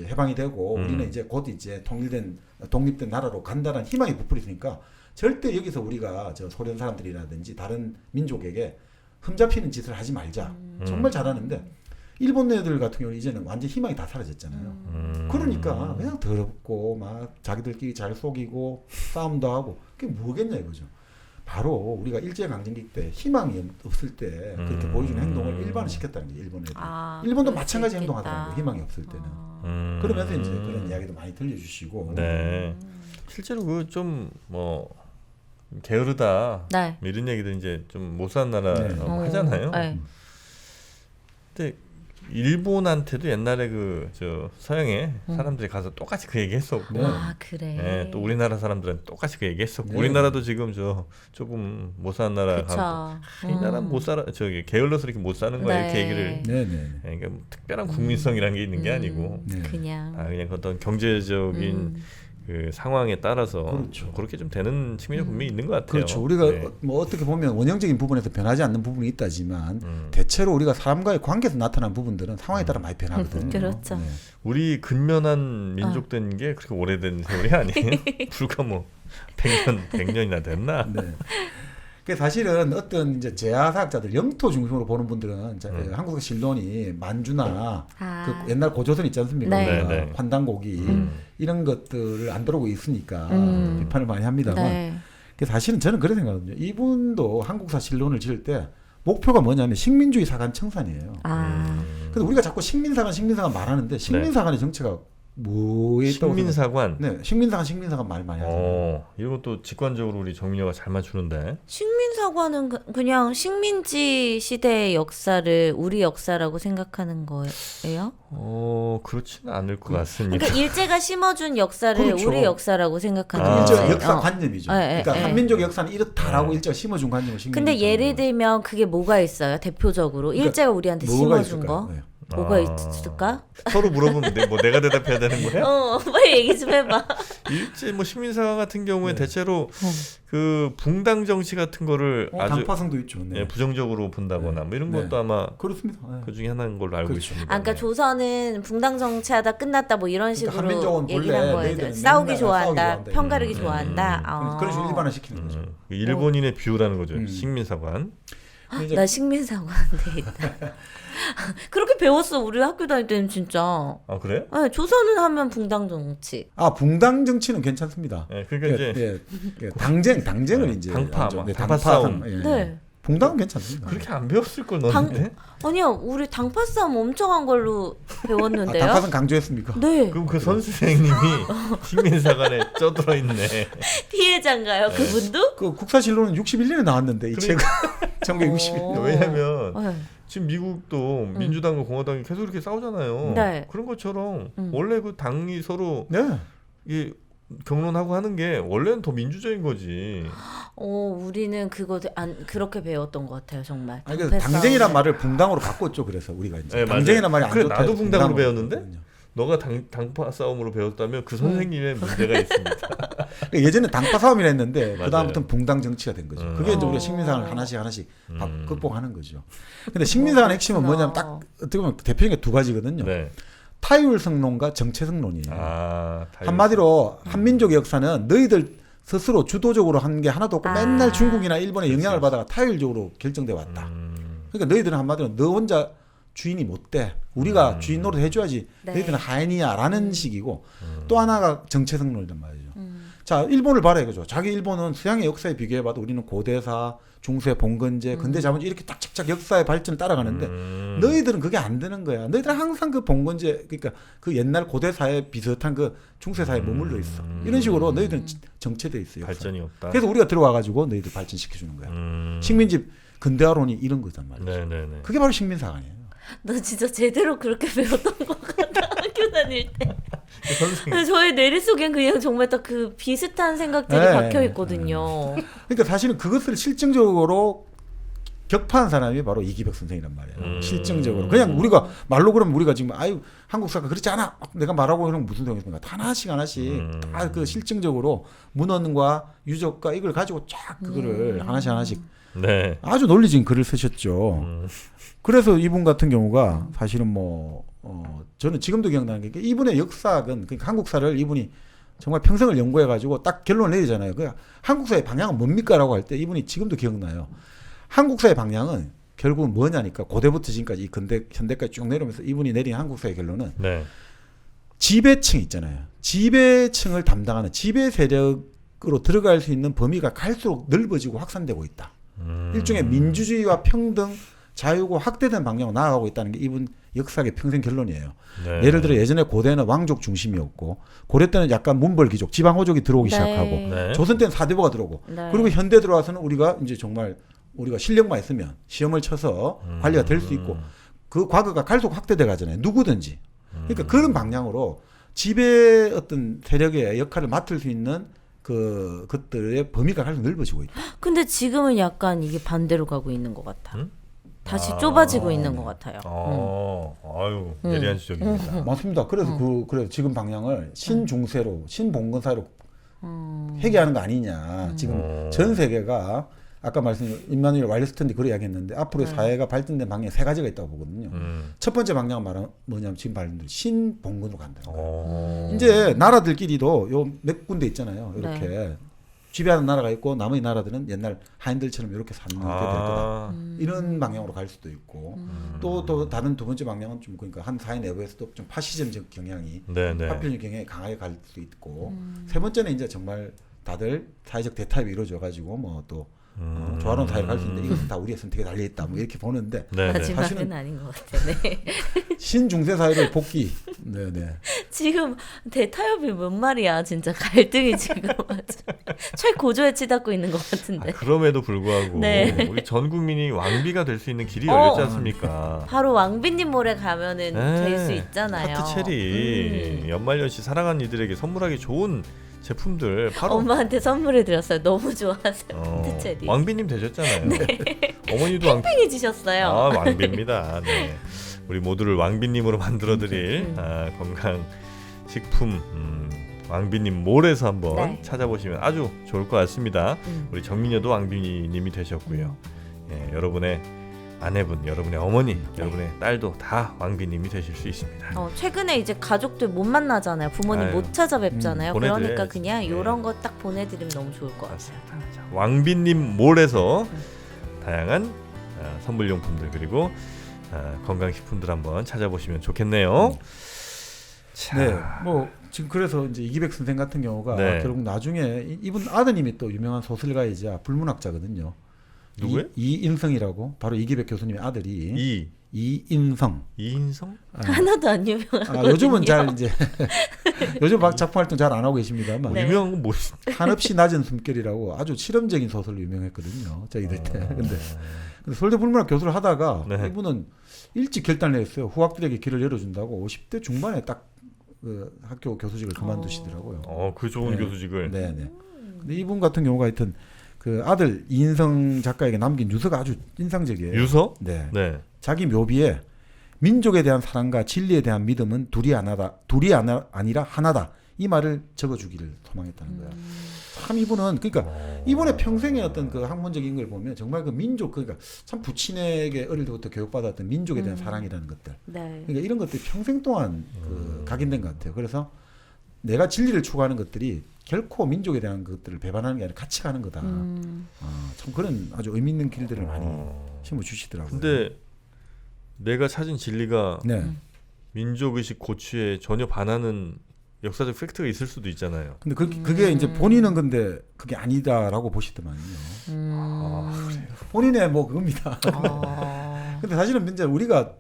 해방이 되고 우리는 이제 곧 이제 독립된 나라로 간다는 희망이 부풀리니까 절대 여기서 우리가 저 소련 사람들이라든지 다른 민족에게 흠잡히는 짓을 하지 말자. 정말 잘하는데 일본 애들 같은 경우는 이제는 완전 희망이 다 사라졌잖아요. 그러니까 그냥 더럽고 막 자기들끼리 잘 속이고 싸움도 하고 그게 뭐겠냐 이거죠. 바로 우리가 일제강점기 때 희망이 없을 때 그렇게 보여주는 행동을 일반화시켰다는 게 일본 애들. 일본도 마찬가지 행동하더라고요. 희망이 없을 때는. 그러면서 이제 그런 이야기도 많이 들려주시고. 네. 실제로 그 좀 뭐 게으르다 네. 이런 얘기들 이제 좀 못 사는 나라 네. 하잖아요. 네. 근데 일본한테도 옛날에 그 저 서양의 사람들이 가서 똑같이 그 얘기했었고, 네. 아 그래. 예, 또 우리나라 사람들은 똑같이 그 얘기했었고, 네. 우리나라도 지금 저 조금 못 사는 나라 그쵸. 가면 이 나라는 못 살아 저기 게을러서 이렇게 못 사는 거야 네. 이렇게 얘기를. 네네. 예, 그러니까 뭐 특별한 국민성이라는 게 있는 게 아니고, 네. 그냥. 그냥 어떤 경제적인 그 상황에 따라서 그렇죠. 그렇게 좀 되는 측면이 분명히 있는 것 같아요. 그렇죠. 우리가 네. 뭐 어떻게 보면 원형적인 부분에서 변하지 않는 부분이 있다지만 대체로 우리가 사람과의 관계에서 나타난 부분들은 상황에 따라 많이 변하거든요. 그렇죠. 네. 우리 근면한 민족된 게 그렇게 오래된 세월이 아니에요. 불과 뭐 100년이나 됐나? 네. 그 사실은 어떤 이제 제야사학자들 영토 중심으로 보는 분들은 한국의 실론이 만주나 그 옛날 고조선 있지 않습니까? 네. 우리가 네. 환단고기 이런 것들을 안 들어오고 있으니까 비판을 많이 합니다만 네. 그 사실은 저는 그렇게 생각하거든요. 이분도 한국사 실론을 지을 때 목표가 뭐냐면 식민주의 사관 청산이에요. 근데 우리가 자꾸 식민사관 말하는데 식민사관의 정체가 뭐에 있다고 식민사관. 네, 식민사관 말 많이 하잖아요. 이건 또 직관적으로 우리 정민여가 잘 맞추는데. 식민사관은 그냥 식민지 시대의 역사를 우리 역사라고 생각하는 거예요? 그렇지는 않을 것 같습니다. 그러니까 일제가 심어준 역사를 그렇죠. 우리 역사라고 생각하는 아. 거지. 일제 역사 관념이죠. 네, 그러니까 네. 한민족의 역사는 이렇다라고 일제가 심어준 관념을 근데 예를 들면 그게 뭐가 있어요? 대표적으로 그러니까 일제가 우리한테 뭐가 심어준 있을까요? 거? 네. 뭐가 있을까? 서로 물어보면 뭐 내가 대답해야 되는 거야? 빨리 얘기 좀 해봐. 일제 뭐 식민사관 같은 경우에 네. 대체로 그 붕당 정치 같은 거를 아주 당파성도 있죠. 네. 예, 부정적으로 본다거나 뭐 이런 네. 것도 아마 그렇습니다. 네. 그 중에 하나인 걸로 알고 그렇죠. 있습니다. 그러니까 네. 조선은 붕당 정치하다 끝났다 뭐 이런 그러니까 식으로 한민족은 얘기를 본래 한 거예요. 너희들은 싸우기 맨날 좋아한다, 싸우기 좋아한다. 편가르기 좋아한다. 그런 식으로 일반화시키는 거죠. 그 일본인의 비유라는 거죠. 식민사관. 근데 이제 나 식민사관에 있다. 그렇게 배웠어 우리 학교 다닐 때는 진짜. 아 그래요? 네, 조선은 하면 붕당 정치. 붕당 정치는 괜찮습니다. 예, 그러니까 이제 당쟁을 네, 이제 당파, 하죠. 막 네, 당파 당파성. 싸움. 예. 네. 붕당은 괜찮습니다. 그렇게 안 배웠을 걸 넣었는데. 아니요, 우리 당파 싸움 엄청 한 걸로 배웠는데요. 당파성 강조했습니까? 네. 그럼 그 선생님이 식민사관에 쪄들어 있네. 피해자인가요, 그분도? 그 국사실로는 61년에 나왔는데 이 책은 1961년. 왜냐면 네. 지금 미국도 민주당과 공화당이 계속 이렇게 싸우잖아요. 네. 그런 것처럼 원래 그 당이 서로 네. 이게 경론하고 하는 게 원래는 더 민주적인 거지. 우리는 그거 그렇게 배웠던 것 같아요, 정말. 아니 그 당패 당쟁이란 싸움을. 말을 붕당으로 바꿨죠. 그래서 우리가 이제 네, 당쟁이란 말이 맞아요. 안 그래, 좋다. 나도 붕당으로 배웠는데? 너가 당파 싸움으로 배웠다면 그 선생님의 문제가 있습니다. 그러니까 예전에 당파 싸움이라 했는데 맞아요. 그 다음부터는 붕당 정치가 된 거죠. 그게 이제 우리가 어. 식민사관을 하나씩 극복하는 거죠. 근데 식민사관의 핵심은 뭐냐면 딱 어떻게 보면 대표적인 게 두 가지거든요. 네. 타율성론과 정체성론이에요. 아, 한마디로 한민족의 역사는 너희들 스스로 주도적으로 한 게 하나도 없고 아. 맨날 중국이나 일본의 영향을 받아가 타율적으로 결정돼 왔다. 그러니까 너희들은 한마디로 너 혼자 주인이 못 돼. 우리가 주인 노릇 해줘야지. 네. 너희들은 하인이야라는 식이고 또 하나가 정체성론이란 말이죠. 자, 일본을 봐라 이거죠. 자기 일본은 서양의 역사에 비교해봐도 우리는 고대사, 중세, 봉건제, 근대 자본주의 이렇게 딱착착 역사의 발전을 따라가는데 너희들은 그게 안 되는 거야. 너희들은 항상 그 봉건제, 그러니까 그 옛날 고대사에 비슷한 그 중세사에 머물러 있어. 이런 식으로 너희들은 정체돼 있어요. 역사. 발전이 없다. 그래서 우리가 들어와가지고 너희들 발전시켜주는 거야. 식민지 근대화론이 이런 거단 말이죠. 네네네. 그게 바로 식민사관이에요. 너 진짜 제대로 그렇게 배웠던 것 같아 학교 다닐 때. 선생님. 근데 저의 내리 속엔 그냥 정말 딱 그 비슷한 생각들이 네. 박혀 있거든요. 그러니까 사실은 그것을 실증적으로 격파한 사람이 바로 이기백 선생이란 말이에요. 실증적으로. 그냥 우리가 말로 그러면 우리가 지금 아유 한국사가 그렇지 않아. 내가 말하고 이런 무슨 소용이 있습니까? 하나씩 다 그 실증적으로 문헌과 유적과 이걸 가지고 쫙 그거를 하나씩 네. 아주 논리적인 글을 쓰셨죠. 그래서 이분 같은 경우가 사실은 저는 지금도 기억나는 게 이분의 역사학은 그러니까 한국사를 이분이 정말 평생을 연구해가지고 딱 결론을 내리잖아요. 그 한국사의 방향은 뭡니까라고 할 때 이분이 지금도 기억나요. 한국사의 방향은 결국은 뭐냐니까 고대부터 지금까지 이 근대 현대까지 쭉 내려오면서 이분이 내린 한국사의 결론은 네. 지배층 있잖아요. 지배층을 담당하는 지배 세력으로 들어갈 수 있는 범위가 갈수록 넓어지고 확산되고 있다. 일종의 민주주의와 평등, 자유고 확대된 방향으로 나아가고 있다는 게 이분 역사의 평생 결론이에요. 네. 예를 들어 예전에 고대는 왕족 중심이었고 고려 때는 약간 문벌귀족, 지방호족이 들어오기 네. 시작하고 네. 조선 때는 사대부가 들어오고 네. 그리고 현대 들어와서는 우리가 이제 정말 우리가 실력만 있으면 시험을 쳐서 관리가 될 수 있고 그 과거가 갈수록 확대돼 가잖아요. 누구든지. 그러니까 그런 방향으로 지배 어떤 세력의 역할을 맡을 수 있는 그것들의 범위가 갈수록 넓어지고 있다. 근데 지금은 약간 이게 반대로 가고 있는 것 같아. 음? 다시 아, 좁아지고 있는 것 같아요. 아유, 예리한 지적입니다. 맞습니다. 그래서 그래서 지금 방향을 신중세로 신봉건사로 회귀하는 거 아니냐. 지금 전 세계가 아까 말씀드린 임마누엘 와일스턴이 그런 이야기했는데 앞으로의 사회가 발전된 방향이 세 가지가 있다고 보거든요. 첫 번째 방향은 말하면 뭐냐면 지금 말씀드린 신봉건으로 간다는 거예요. 이제 나라들끼리도 요 몇 군데 있잖아요. 이렇게 지배하는 나라가 있고 나머지 나라들은 옛날 하인들처럼 이렇게 사는 게 될 거다. 이런 방향으로 갈 수도 있고 또 다른 두 번째 방향은 좀 그러니까 한 사회 내부에서도 좀 파시즘적 경향이 네네. 파퓰리즘 경향이 강하게 갈 수 있고 세 번째는 이제 정말 다들 사회적 대타협이 이루어져 가지고 뭐또 조화로운 사회를 갈 수 있는데 이것은 다 우리의 선택에 달려 있다. 뭐 이렇게 보는데 네네. 마지막은 사실은- 아닌 것 같아. 네. 신중세 사회를 복귀. 네네. 지금 대타협이 뭔 말이야. 진짜 갈등이 지금 아주 최고조에 치닫고 있는 것 같은데. 그럼에도 불구하고 네. 우리 전 국민이 왕비가 될 수 있는 길이 열렸지 어. 않습니까? 바로 왕비님 몰에 가면은 네. 될 수 있잖아요. 하트 체리 연말연시 사랑하는 이들에게 선물하기 좋은 제품들 바로 엄마한테 선물해 드렸어요. 너무 좋아하세요. 어, 하트 체리. 왕비님 되셨잖아요. 어머니도 왕비. 팽해지셨어요. 아, 왕비입니다. 네. 우리 모두를 왕비님으로 만들어드릴 건강 식품 왕비님 몰에서 한번 네. 찾아보시면 아주 좋을 것 같습니다. 우리 정민여도 왕비님이 되셨고요. 예, 여러분의 아내분, 여러분의 어머니, 여러분의 딸도 다 왕비님이 되실 수 있습니다. 최근에 이제 가족들 못 만나잖아요. 부모님 아유, 못 찾아뵙잖아요. 보내드려야지. 그러니까 그냥 네. 이런 거 딱 보내드리면 너무 좋을 것 같아요. 맞습니다. 자, 왕비님 몰에서 다양한 선물용품들 그리고 건강식품들 한번 찾아보시면 좋겠네요. 자, 네, 뭐 지금 그래서 이제 이기백 선생 같은 경우가 네. 결국 나중에 이분 아드님이 또 유명한 소설가이자 불문학자거든요. 누구예요? 이인성이라고 바로 이기백 교수님의 아들이 이인성. 이인성? 하나도 안 유명하거든요. 요즘은 잘 이제 요즘 작품 활동 잘 안 하고 계십니다만 네. 유명한 건 뭐? 한없이 낮은 숨결이라고 아주 실험적인 소설로 유명했거든요. 저희들 때. 근데 서울대 불문학 교수를 하다가 네. 이분은 일찍 결단을 했어요. 후학들에게 길을 열어준다고 50대 중반에 딱 그 학교 교수직을 그만두시더라고요. 그 좋은 네. 교수직을. 네네. 근데 이분 같은 경우가 하여튼 그 아들 이인성 작가에게 남긴 유서가 아주 인상적이에요. 유서? 네. 네. 자기 묘비에 민족에 대한 사랑과 진리에 대한 믿음은 아니라 하나다. 이 말을 적어주기를 소망했다는 거야. 참 이분은 그러니까 이분의 평생의 어떤 그 학문적인 걸 보면 정말 그 민족 그러니까 참 부친에게 어릴 때부터 교육받았던 민족에 대한 사랑이라는 것들. 네. 그러니까 이런 것들이 평생 동안 그 각인된 것 같아요. 그래서 내가 진리를 추구하는 것들이 결코 민족에 대한 것들을 배반하는 게 아니라 같이 가는 거다. 참 그런 아주 의미 있는 길들을 많이 심어주시더라고요. 근데 내가 찾은 진리가 네. 민족의식 고취에 전혀 반하는 역사적 팩트가 있을 수도 있잖아요. 근데 그게 이제 본인은 근데 그게 아니다라고 보시더만요. 본인의 뭐 그겁니다. 근데 사실은 이제 우리가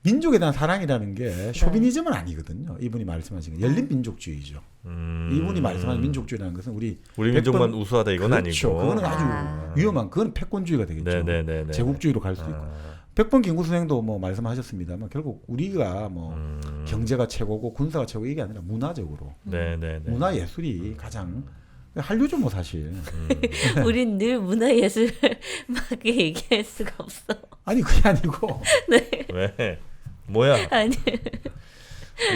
민족에 대한 사랑이라는 게 쇼비니즘은 아니거든요. 이분이 말씀하신 게 열린 민족주의죠. 이분이 말씀하는 민족주의라는 것은 우리 민족만 우수하다 이건 그렇죠. 아니고. 그거는 아주 위험한 그건 패권주의가 되겠죠. 네네네네. 제국주의로 갈 수도 있고. 백번 김구 선생도 뭐 말씀하셨습니다만 결국 우리가 뭐 경제가 최고고 군사가 최고 이게 아니라 문화적으로 네네네. 문화 예술이 가장 한류죠 뭐 사실. 우린 늘 문화예술을 막 얘기할 수가 없어. 아니 그게 아니고 왜? 뭐야? 아니.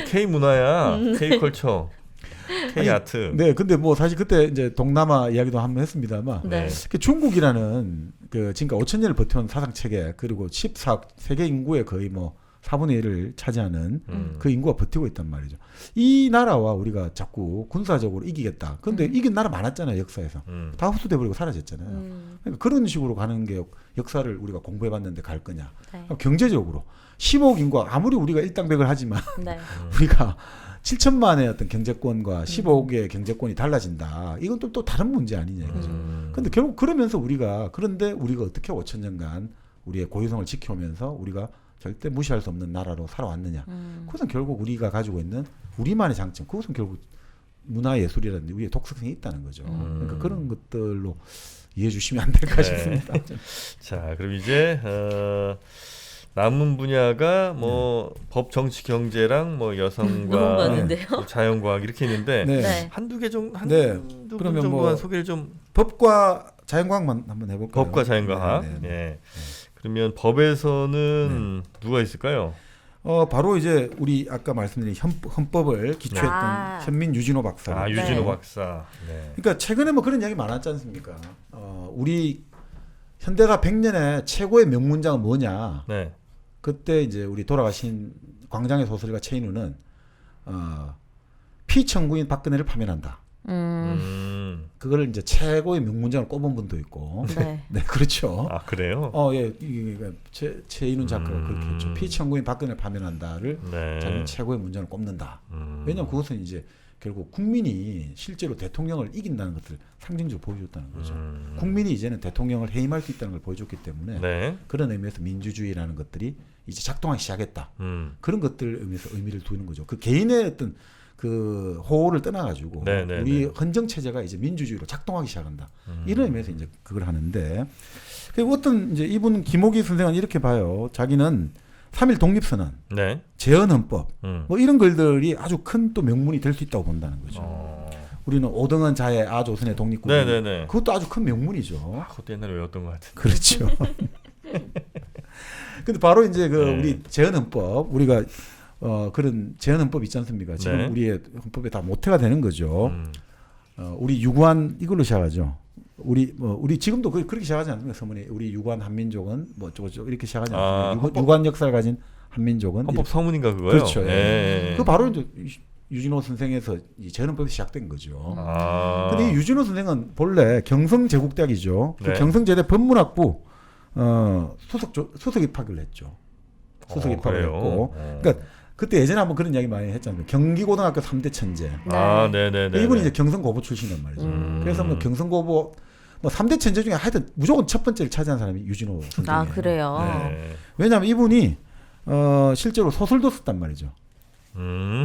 K 문화야. K 컬처. K 아니, 아트. 네, 근데 뭐 사실 그때 이제 동남아 이야기도 한번 했습니다만 네. 그 중국이라는 그 지금까지 5천 년을 버텨온 사상 체계 그리고 14억 세계 인구의 거의 뭐 4분의 1을 차지하는 그 인구가 버티고 있단 말이죠. 이 나라와 우리가 자꾸 군사적으로 이기겠다. 근데 이긴 나라 많았잖아요, 역사에서. 다 흡수돼 버리고 사라졌잖아요. 그러니까 그런 식으로 가는 게 역사를 우리가 공부해 봤는데 갈 거냐. 네. 경제적으로 15억 인구가 아무리 우리가 일당백을 하지만 네. 우리가 7천만의 어떤 경제권과 15억의 경제권이 달라진다. 이건 또 다른 문제 아니냐 이거죠. 근데 결국 그러면서 그런데 우리가 어떻게 5천 년간 우리의 고유성을 지켜오면서 우리가 절대 무시할 수 없는 나라로 살아왔느냐. 그것은 결국 우리가 가지고 있는 우리만의 장점. 그것은 결국 문화예술이라든지 우리의 독특성이 있다는 거죠. 그러니까 그런 것들로 이해해 주시면 안 될까 싶습니다. 자, 그럼 이제 남은 분야가 뭐 법, 정치, 경제랑 뭐 여성과 너무 많은데요? 자연과학 이렇게 있는데 네. 네. 한두 개 정도 네. 한두 분 그러면 정도만 뭐 소개를 좀. 법과 자연과학만 한번 해볼까요? 법과 자연과학. 네, 네, 네. 예. 그러면 법에서는 누가 있을까요? 바로 이제 우리 아까 말씀드린 헌법을 기초했던 아. 현민 유진호 박사. 아, 유진호 네. 박사. 네. 그러니까 최근에 뭐 그런 이야기 많았지 않습니까? 우리 현대가 100년의 최고의 명문장은 뭐냐? 네. 그때 이제 우리 돌아가신 광장의 소설가 최인우는 피청구인 박근혜를 파면한다. 그걸 이제 최고의 명문장을 꼽은 분도 있고. 네. 네, 그렇죠. 아, 그래요? 예, 이게 최인우 작가가 그렇게 했죠. 피청구인 박근혜를 파면한다를 네. 자기는 최고의 문장을 꼽는다. 왜냐하면 그것은 이제 결국 국민이 실제로 대통령을 이긴다는 것을 상징적으로 보여줬다는 거죠. 국민이 이제는 대통령을 해임할 수 있다는 걸 보여줬기 때문에 네. 그런 의미에서 민주주의라는 것들이 이제 작동하기 시작했다. 그런 것들 의미에서 의미를 두는 거죠. 그 개인의 어떤 그 호호를 떠나가지고 네네네. 우리 헌정 체제가 이제 민주주의로 작동하기 시작한다. 이런 의미에서 이제 그걸 하는데 그리고 어떤 이제 이분 김호기 선생은 이렇게 봐요. 자기는 3.1 독립선언, 네. 재헌헌법 뭐 이런 글들이 아주 큰 또 명문이 될 수 있다고 본다는 거죠. 우리는 오등은 자의 아조선의 독립군. 네네네. 그것도 아주 큰 명문이죠. 그것도 옛날에 외웠던 것 같은데. 그렇죠. 근데 바로 이제 그 네. 우리 재헌헌법 우리가 그런 재헌헌법 있지 않습니까? 지금 네. 우리의 헌법에 다 모태가 되는 거죠. 우리 유구한 이걸로 시작하죠. 우리 지금도 그렇게 시작하지 않습니까? 서문에 우리 유구한 한민족은 뭐 어쩌고저쩌고 이렇게 시작하지 않습니까? 헌법- 유구한 역사를 가진 한민족은 헌법 서문인가 그거요? 그렇죠. 예. 예. 그 바로 이제 유진호 선생에서 이 재헌헌법이 시작된 거죠. 아. 근데 이 유진호 선생은 본래 경성제국대학이죠. 그 네. 경성제대 법문학부 수석 입학을 했죠. 수석 입학을 그래요? 했고, 그러니까 그때 예전에 한번 그런 이야기 많이 했잖아요. 경기고등학교 3대 천재. 아, 네네네. 이분이 이제 경성고보 출신이란 말이죠. 그래서 뭐 경성고보 뭐 3대 천재 중에 하여튼 무조건 첫 번째를 차지한 사람이 유진호 선생이에요. 아, 그래요? 네. 왜냐하면 이분이 실제로 소설도 썼단 말이죠.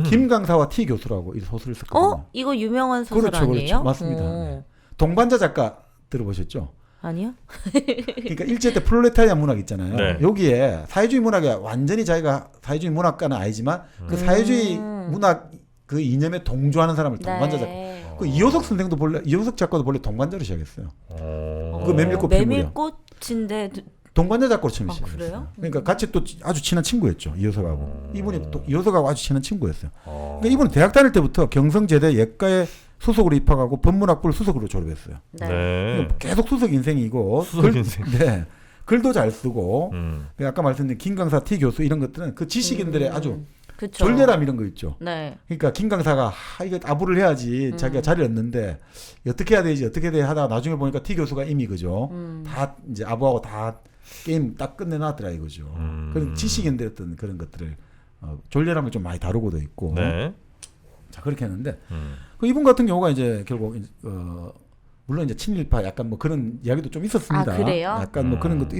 김강사와 T 교수라고 이 소설을 썼거든요. 이거 유명한 소설 그렇죠, 아니에요? 그렇죠. 맞습니다. 네. 동반자 작가 들어보셨죠? 아니요? 그러니까 일제 때 프롤레타리아 문학 있잖아요. 네. 여기에 사회주의 문학에 완전히 자기가 사회주의 문학가는 아니지만 그 사회주의 문학 그 이념에 동조하는 사람을 동반자 작가. 네. 그 이호석 작가도 본래 동반자로 시작했어요. 그 메밀꽃 피무려. 메밀꽃인데 동반자 작가로 처음 아, 시작했어요. 그래요? 그러니까 같이 또 아주 친한 친구였죠. 이효석하고. 이분이 또 이효석하고 아주 친한 친구였어요. 그러니까 이분은 대학 다닐 때부터 경성제대 예과에 수석으로 입학하고 법문학부를 수석으로 졸업했어요. 네. 네. 그러니까 계속 수석 인생이고 수석 인생. 네. 글도 잘 쓰고 음. 아까 말씀드린 김강사 T 교수 이런 것들은 그 지식인들의 아주 그쵸. 졸렬함 이런 거 있죠. 네. 그러니까 김강사가 이거 아부를 해야지 자기가 자리를 얻는데 어떻게 해야 되지 어떻게 해야 하다가 나중에 보니까 T 교수가 이미 그죠. 다 이제 아부하고 다 게임 딱 끝내놨더라 이거죠. 그런 지식인들의 어떤 그런 것들을 졸렬함을 좀 많이 다루고도 있고. 네. 자 그렇게 했는데 그 이분 같은 경우가 이제 결국 물론 이제 친일파 약간 뭐 그런 이야기도 좀 있었습니다. 아, 그래요? 약간 뭐 그런 것도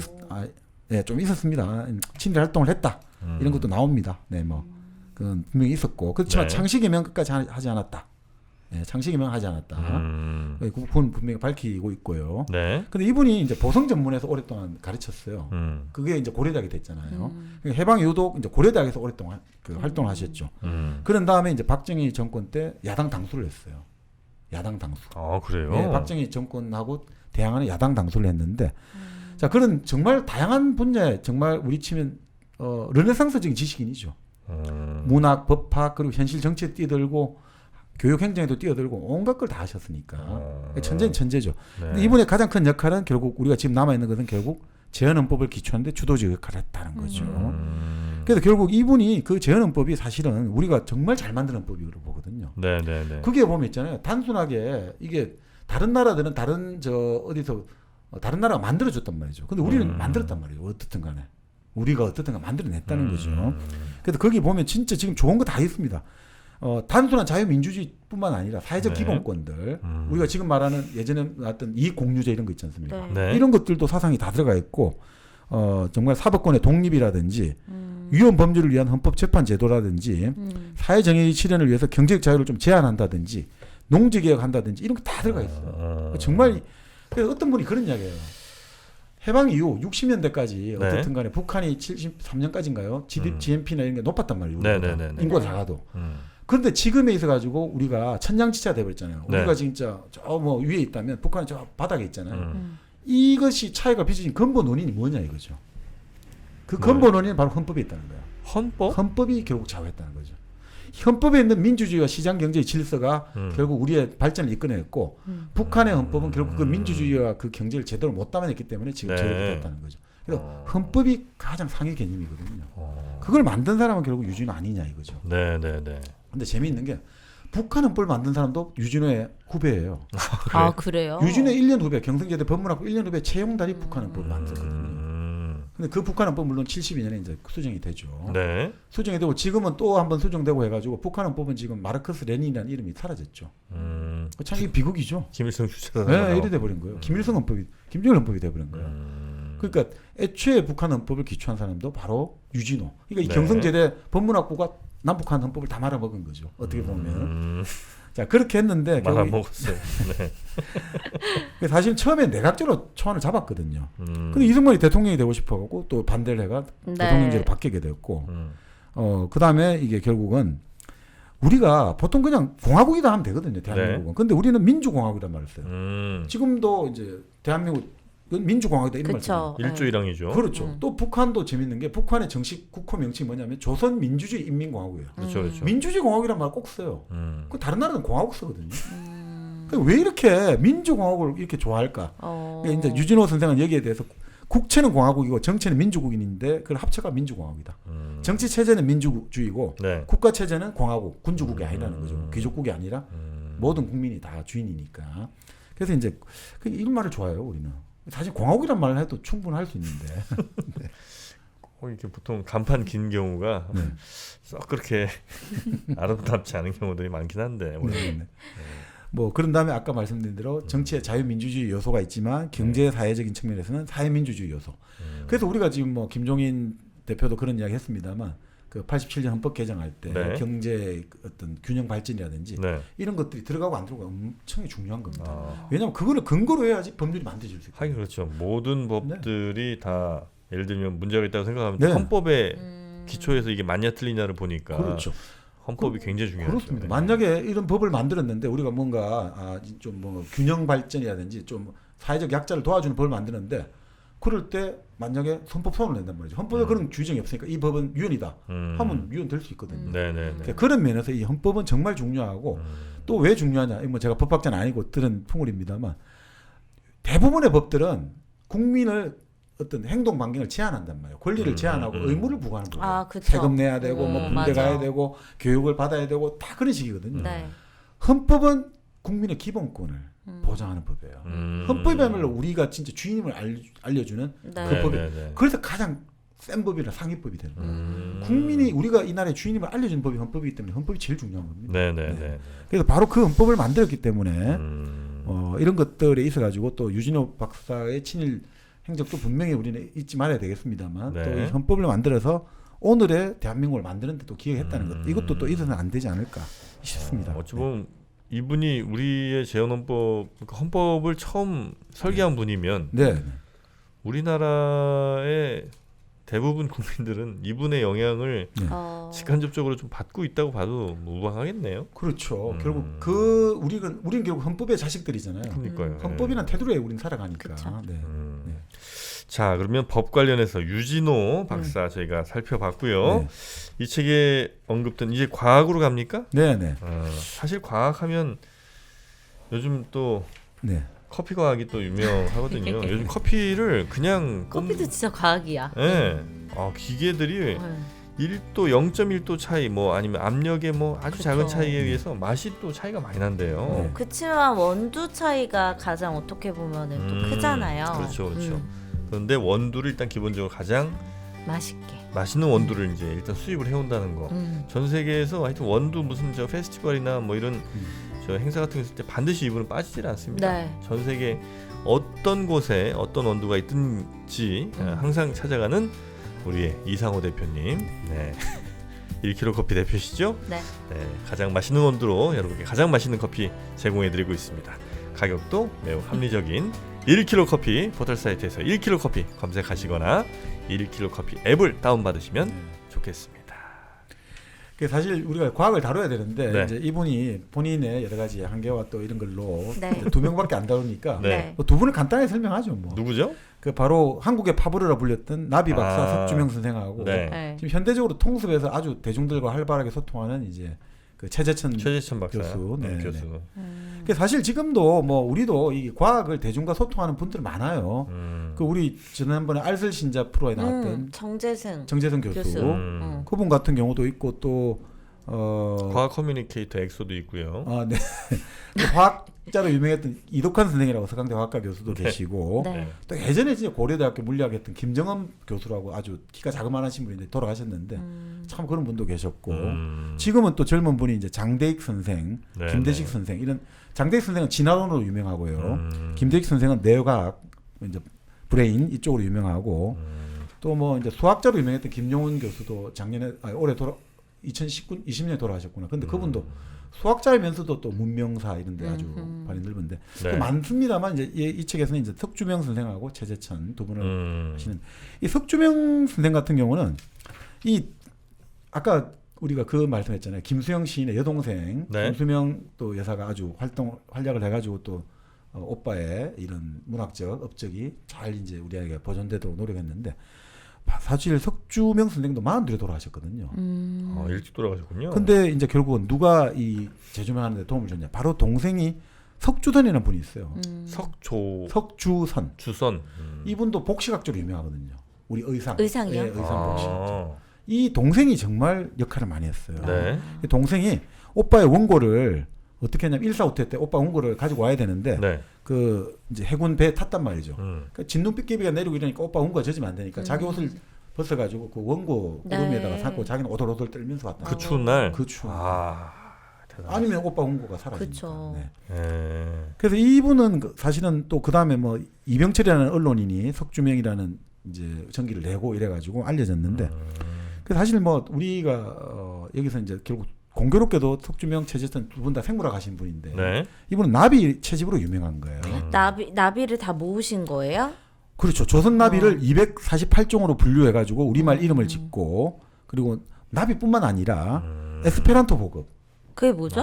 좀 있었습니다. 친일 활동을 했다 이런 것도 나옵니다. 네, 뭐 그건 분명히 있었고 그렇지만 네. 창씨개명 끝까지 하지 않았다. 네, 창씨개명 하지 않았다. 그건 분명히 밝히고 있고요. 네. 근데 이분이 이제 보성 전문에서 오랫동안 가르쳤어요. 그게 이제 고려대학이 됐잖아요. 해방 이후도 이제 고려대학에서 오랫동안 그 활동을 하셨죠. 그런 다음에 이제 박정희 정권 때 야당 당수를 했어요. 야당 당수. 아, 그래요? 네, 박정희 정권하고 대항하는 야당 당수를 했는데, 자 그런 정말 다양한 분야에 정말 우리 치면 르네상스적인 지식인이죠. 문학, 법학 그리고 현실 정치에 뛰어들고 교육 행정에도 뛰어들고 온갖 걸 다 하셨으니까 천재는 천재죠. 네. 근데 이분의 가장 큰 역할은 결국 우리가 지금 남아 있는 것은 결국 재헌헌법을 기초하는데 주도적 역할을 했다는 거죠. 그래서 결국 이분이 그 재헌헌법이 사실은 우리가 정말 잘 만든 헌법이라고 보거든요. 네, 네, 네. 그게 보면 있잖아요. 단순하게 이게 다른 나라들은 다른 다른 나라가 만들어줬단 말이죠. 근데 우리는 만들었단 말이에요. 어떻든 간에. 우리가 어떻든 간에 만들어냈다는 거죠. 그래서 거기 보면 진짜 지금 좋은 거 다 있습니다. 단순한 자유민주주의뿐만 아니라 사회적 네. 기본권들 우리가 지금 말하는 예전에 나왔던 이익공유제 이런 거 있지 않습니까? 네. 네. 이런 것들도 사상이 다 들어가 있고 정말 사법권의 독립이라든지 위헌 법률을 위한 헌법재판 제도라든지 사회정의 실현을 위해서 경제적 자유를 좀 제한한다든지 농지개혁한다든지 이런 거 다 들어가 있어요. 정말 그래서 어떤 분이 그런 이야기예요. 해방 이후 60년대까지 네. 어쨌든 간에 북한이 73년까지인가요? GDP나 이런 게 높았단 말이에요. 네, 네, 네, 네. 인구가 작아도. 그런데 지금에 있어 가지고 우리가 천냥지차가 돼버렸잖아요. 네. 우리가 진짜 저 뭐 위에 있다면 북한은 저 바닥에 있잖아요. 이것이 차이가 빚어진 근본 원인이 뭐냐 이거죠. 그 근본 원인은 바로 헌법에 있다는 거예요. 헌법? 헌법이 결국 좌우했다는 거죠. 헌법에 있는 민주주의와 시장 경제의 질서가 결국 우리의 발전을 이끌어냈고 북한의 헌법은 결국 그 민주주의와 그 경제를 제대로 못 담아냈기 때문에 지금 네. 저렇게 됐다는 거죠. 그래서 헌법이 가장 상위 개념이거든요. 그걸 만든 사람은 결국 유진호 아니냐 이거죠. 네, 네, 네. 근데 재미있는 게 북한 헌법을 만든 사람도 유진호의 후배예요. 아, 그래요? 유진호의 1년 후배, 경성제대 법문학부 1년 후배 최용달이 북한 헌법을 만들었거든요. 근데 그 북한 헌법 물론 72년에 이제 수정이 되죠. 네. 수정이 되고 지금은 또 한번 수정되고 해가지고 북한 헌법은 지금 마르크스 레닌이라는 이름이 사라졌죠. 참 이게 비극이죠. 김일성 주체가 네, 이래 돼버린 거예요. 김일성 헌법이, 김정일 헌법이 돼버린 거예요. 그러니까 애초에 북한 헌법을 기초한 사람도 바로 유진호. 그러니까 이 네. 경성제대 법문학부가 남북한 헌법을 다 말아먹은 거죠. 어떻게 보면. 자 그렇게 했는데 말아먹었어요. 네. 사실 처음에 내각제로 초안을 잡았거든요. 근데 이승만이 대통령이 되고 싶어갖고 또 반대를 해가 네. 대통령제로 바뀌게 됐고, 그 다음에 이게 결국은 우리가 보통 그냥 공화국이다 하면 되거든요. 대한민국은. 네. 근데 우리는 민주공화국이란 말을 써요. 지금도 이제 대한민국 민주공화국이다 이런 말을 써요. 그쵸. 일조일항이죠. 그렇죠. 또 북한도 재밌는 게 북한의 정식 국호 명칭이 뭐냐면 조선민주주의 인민공화국이에요. 그렇죠, 그렇죠. 민주주의 공화국이란 말 꼭 써요. 그 다른 나라는 공화국 쓰거든요. 왜 이렇게 민주공화국을 이렇게 좋아할까? 그러니까 이제 유진호 선생은 여기에 대해서 국체는 공화국이고 정체는 민주국인인데 그걸 합쳐가 민주공화국이다. 정치 체제는 민주주의고 네. 국가 체제는 공화국, 군주국이 아니라는 거죠. 귀족국이 아니라 모든 국민이 다 주인이니까. 그래서 이제 이런 말을 좋아해요, 우리는. 사실 공화국이란 말을 해도 충분할 수 있는데. 네. 이렇게 보통 간판 긴 경우가 네. 썩 그렇게 아름답지 않은 경우들이 많긴 한데. 네, 네. 뭐 그런 다음에 아까 말씀드린 대로 정치의 자유민주주의 요소가 있지만 경제 사회적인 측면에서는 사회민주주의 요소. 그래서 우리가 지금 뭐 김종인 대표도 그런 이야기 했습니다만 그 87년 헌법 개정할 때 네. 경제 어떤 균형 발전이라든지 네. 이런 것들이 들어가고 안 들어가고 엄청 중요한 겁니다. 아. 왜냐하면 그거를 근거로 해야지 법률이 만들어질 수 있거든요. 하긴 그렇죠. 모든 법들이 다 예를 들면 문제가 있다고 생각하면 네. 헌법의 기초에서 이게 맞냐 틀리냐를 보니까 그렇죠. 헌법이 굉장히 중요하죠. 그렇습니다. 만약에 이런 법을 만들었는데 우리가 뭔가 좀 뭐 균형 발전이라든지 좀 사회적 약자를 도와주는 법을 만드는데 그럴 때 만약에 헌법 소원을 낸단 말이죠. 헌법에 그런 규정이 없으니까 이 법은 위헌이다 하면 위헌될 수 있거든요. 네네. 그러니까 그런 면에서 이 헌법은 정말 중요하고 또 왜 중요하냐? 뭐 제가 법학자는 아니고 들은 풍월입니다만 대부분의 법들은 국민을 어떤 행동 반경을 제한한단 말이에요. 권리를 제한하고 의무를 부과하는 거예요. 아, 그쵸. 세금 내야 되고 뭐 군대 맞아. 가야 되고 교육을 받아야 되고 다 그런 식이거든요. 네. 헌법은 국민의 기본권을 보장하는 법이에요. 헌법이야말로 우리가 진짜 주인임을 알려주는 네. 그 법이 네네네. 그래서 가장 센 법이라 상위법이 되는 거예요. 국민이 우리가 이 나라의 주인임을 알려주는 법이 헌법이기 때문에 헌법이 제일 중요한 겁니다. 네네네. 그래서 바로 그 헌법을 만들었기 때문에 이런 것들에 있어가지고 또 유진호 박사의 친일 행적도 분명히 우리는 잊지 말아야 되겠습니다만 네. 또 이 헌법을 만들어서 오늘의 대한민국을 만드는 데 또 기여했다는 것 이것도 또 있어서는 안 되지 않을까 싶습니다. 어찌 보면 이분이 우리의 재헌헌법, 그러니까 헌법을 처음 설계한 분이면 네. 네. 우리나라의 대부분 국민들은 이분의 영향을 직간접적으로 좀 받고 있다고 봐도 무방하겠네요. 그렇죠. 음. 결국 우리는 결국 헌법의 자식들이잖아요. 그러니까요. 헌법이란 테두리에 우리는 살아가니까. 그쵸. 네. 네. 자, 그러면 법 관련해서 유진호 박사 저희가 살펴봤고요. 네. 이 책에 언급된 이제 과학으로 갑니까? 네, 네. 사실 과학하면 요즘 또 네. 커피 과학이 또 유명하거든요. 요즘 커피를 그냥 커피도 진짜 과학이야. 예. 기계들이 1도 0.1도 차이 뭐 아니면 압력의 뭐 아주 그쵸. 작은 차이에 의해서 맛이 또 차이가 많이 난대요. 네. 그치만 원두 차이가 가장 어떻게 보면은 또 크잖아요. 그렇죠, 그렇죠. 그런데 원두를 일단 기본적으로 가장 맛있게. 맛있는 원두를 이제 일단 수입을 해온다는 거. 전 세계에서 하여튼 원두 무슨 저 페스티벌이나 뭐 이런 저 행사 같은 거 있을 때 반드시 이분은 빠지질 않습니다. 네. 전 세계 어떤 곳에 어떤 원두가 있든지 항상 찾아가는 우리의 이상호 대표님. 네. 1kg 커피 대표시죠? 네. 네, 가장 맛있는 원두로 여러분께 가장 맛있는 커피 제공해드리고 있습니다. 가격도 매우 합리적인 1kg 커피 포털 사이트에서 1kg 커피 검색하시거나 1kg 커피 앱을 다운받으시면 좋겠습니다. 사실 우리가 과학을 다뤄야 되는데 네. 이제 이분이 본인의 여러 가지 한계와 또 이런 걸로 네. 이제 2명밖에 안 다루니까 네. 두 분을 간단하게 설명하죠. 뭐. 누구죠? 그 바로 한국의 파브르라 불렸던 나비 박사 아. 석주명 선생하고 네. 네. 지금 현대적으로 통습에서 아주 대중들과 활발하게 소통하는 이제 그 최재천 박사 교수. 네, 네. 교수. 그 사실 지금도 뭐 우리도 이 과학을 대중과 소통하는 분들 많아요. 그 우리 지난번에 알쓸 신자 프로에 나왔던 정재승 정재성 교수. 교수. 그분 같은 경우도 있고 또 과학 커뮤니케이터 엑소도 있고요. 네. 그 과학자로 유명했던 이덕환 선생이라고 서강대 과학과 교수도 계시고 네. 또 예전에 진짜 고려대학교 물리학했던 김정엄 교수라고 아주 키가 자그마하신 분인데 돌아가셨는데 참 그런 분도 계셨고 지금은 또 젊은 분이 이제 장대익 선생, 네, 김대식 네. 선생 이런 장대익 선생은 진화론으로 유명하고요. 김대식 선생은 뇌과학 이제 브레인 이쪽으로 유명하고 또 뭐 이제 수학자로 유명했던 김용훈 교수도 작년에 올해 2020년에 돌아가셨구나. 근데 그분도 수학자이면서도 또 문명사 이런 데 아주 발이 넓은데 네. 또 많습니다만 이제 이 책에서는 이제 석주명 선생하고 최재천 두 분을 하시는 이 석주명 선생 같은 경우는 이 아까 우리가 그 말씀했잖아요. 김수영 시인의 여동생 네. 김수명 또 여사가 아주 활약을 해가지고 또 오빠의 이런 문학적 업적이 잘 이제 우리에게 보존되도록 노력했는데 사실 석주명 선생도 42에 돌아가셨거든요. 일찍 돌아가셨군요. 근데 이제 결국은 누가 이 재조명하는 데 도움을 줬냐? 바로 동생이 석주선이라는 분이 있어요. 석주선. 주선. 이분도 복식학적으로 유명하거든요. 우리 의상이요? 예, 의상 복식학적. 이 동생이 정말 역할을 많이 했어요. 네. 이 동생이 오빠의 원고를 어떻게 했냐면 145태 때 오빠 원고를 가지고 와야 되는데 네. 그 이제 해군 배에 탔단 말이죠. 그러니까 진눈빛개비가 내리고 이러니까 오빠 원고가 젖으면 안 되니까 자기 옷을 벗어가지고 그 원고 네. 구름에다가 사고 자기는 오돌오돌 떨면서 왔다. 그 추운 날. 그 추운 대단하다. 아니면 오빠 원고가 사라지니까. 그쵸. 네. 그래서 이분은 사실은 또 그 다음에 뭐 이병철이라는 언론인이 석주명이라는 이제 전기를 내고 이래가지고 알려졌는데 그 사실 뭐 우리가 여기서 이제 결국 공교롭게도 석주명, 최재천 두 분 다 생물학 하신 분인데 네. 이분은 나비 채집으로 유명한 거예요. 나비를 다 모으신 거예요? 그렇죠. 조선 나비를 248종으로 분류해가지고 우리말 이름을 짓고 그리고 나비뿐만 아니라 에스페란토 보급. 그게 뭐죠?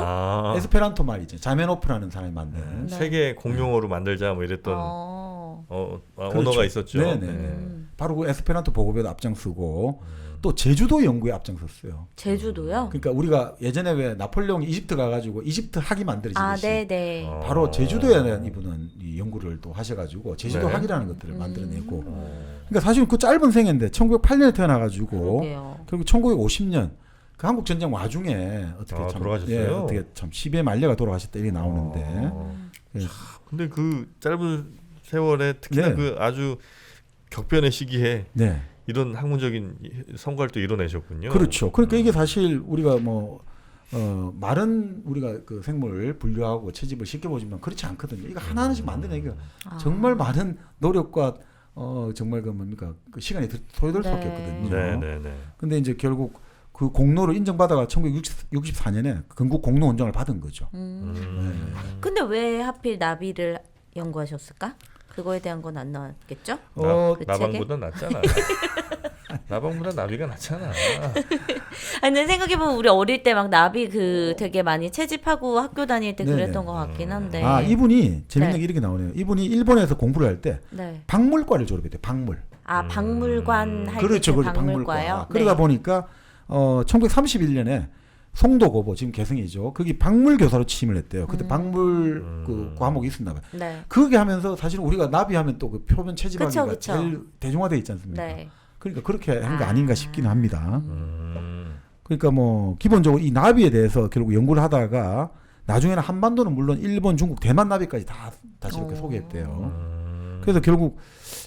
에스페란토 말이죠. 자메노프라는 사람이 만든. 네. 세계 공용어로 만들자 뭐 이랬던. 그렇죠. 언어가 있었죠. 네네. 바로 그 에스페란토 보급에도 앞장서고 또 제주도 연구에 앞장섰어요. 제주도요? 그러니까 우리가 예전에 왜 나폴레옹이 이집트 가가지고 이집트 학이 만들어지듯이 네네. 바로 제주도에 이분은 이 연구를 또 하셔가지고 제주도 네. 학이라는 것들을 만들어내고 그러니까 사실은 그 짧은 생애인데 1908년에 태어나가지고 그러게요. 결국 1950년 그 한국 전쟁 와중에 어떻게 참 돌아가셨어요? 예, 어떻게 참 시비에 말려가 돌아가셨다 이렇게 나오는데 예. 근데 그 짧은 세월에 특히나 네. 그 아주 격변의 시기에 네. 이런 학문적인 성과를 또 이뤄내셨군요. 그렇죠. 그러니까 이게 사실 우리가 말은 우리가 그 생물 분류하고 채집을 쉽게 보지만 그렇지 않거든요. 이거 하나하나씩 만들어내기가 정말 많은 노력과 정말 그 뭡니까 그 시간이 소요될 네. 수밖에 없거든요. 네네네. 근데 이제 결국 그 공로를 인정받아가 1964년에 건국 공로 원장을 받은 거죠. 근데 왜 하필 나비를 연구하셨을까? 그거에 대한 건 안 나왔겠죠? 그 나방보다 낫잖아. 나방보다 나비가 낫잖아. 아니 근데 생각해보면 우리 어릴 때 막 나비 그 되게 많이 채집하고 학교 다닐 때 네네. 그랬던 것 같긴 한데. 아 이분이 재밌는 네. 게 이렇게 나오네요. 이분이 일본에서 공부를 할 때 네. 박물과를 졸업했대요. 박물. 아 박물관 할 그렇죠, 때 그렇죠. 박물과요. 박물과. 그러다 보니까 1931년에 송도고보 지금 개성이죠. 거기 박물 교사로 취임을 했대요. 그때 박물 그 과목이 있었나 봐요. 네. 그게 하면서 사실 우리가 나비하면 또 그 표면 채집하기가 그쵸, 그쵸. 제일 대중화돼 있지 않습니까? 네. 그러니까 그렇게 한 거 아닌가 싶기는 합니다. 음. 그러니까 뭐 기본적으로 이 나비에 대해서 결국 연구를 하다가 나중에는 한반도는 물론 일본, 중국, 대만 나비까지 다시 이렇게 소개했대요. 그래서 결국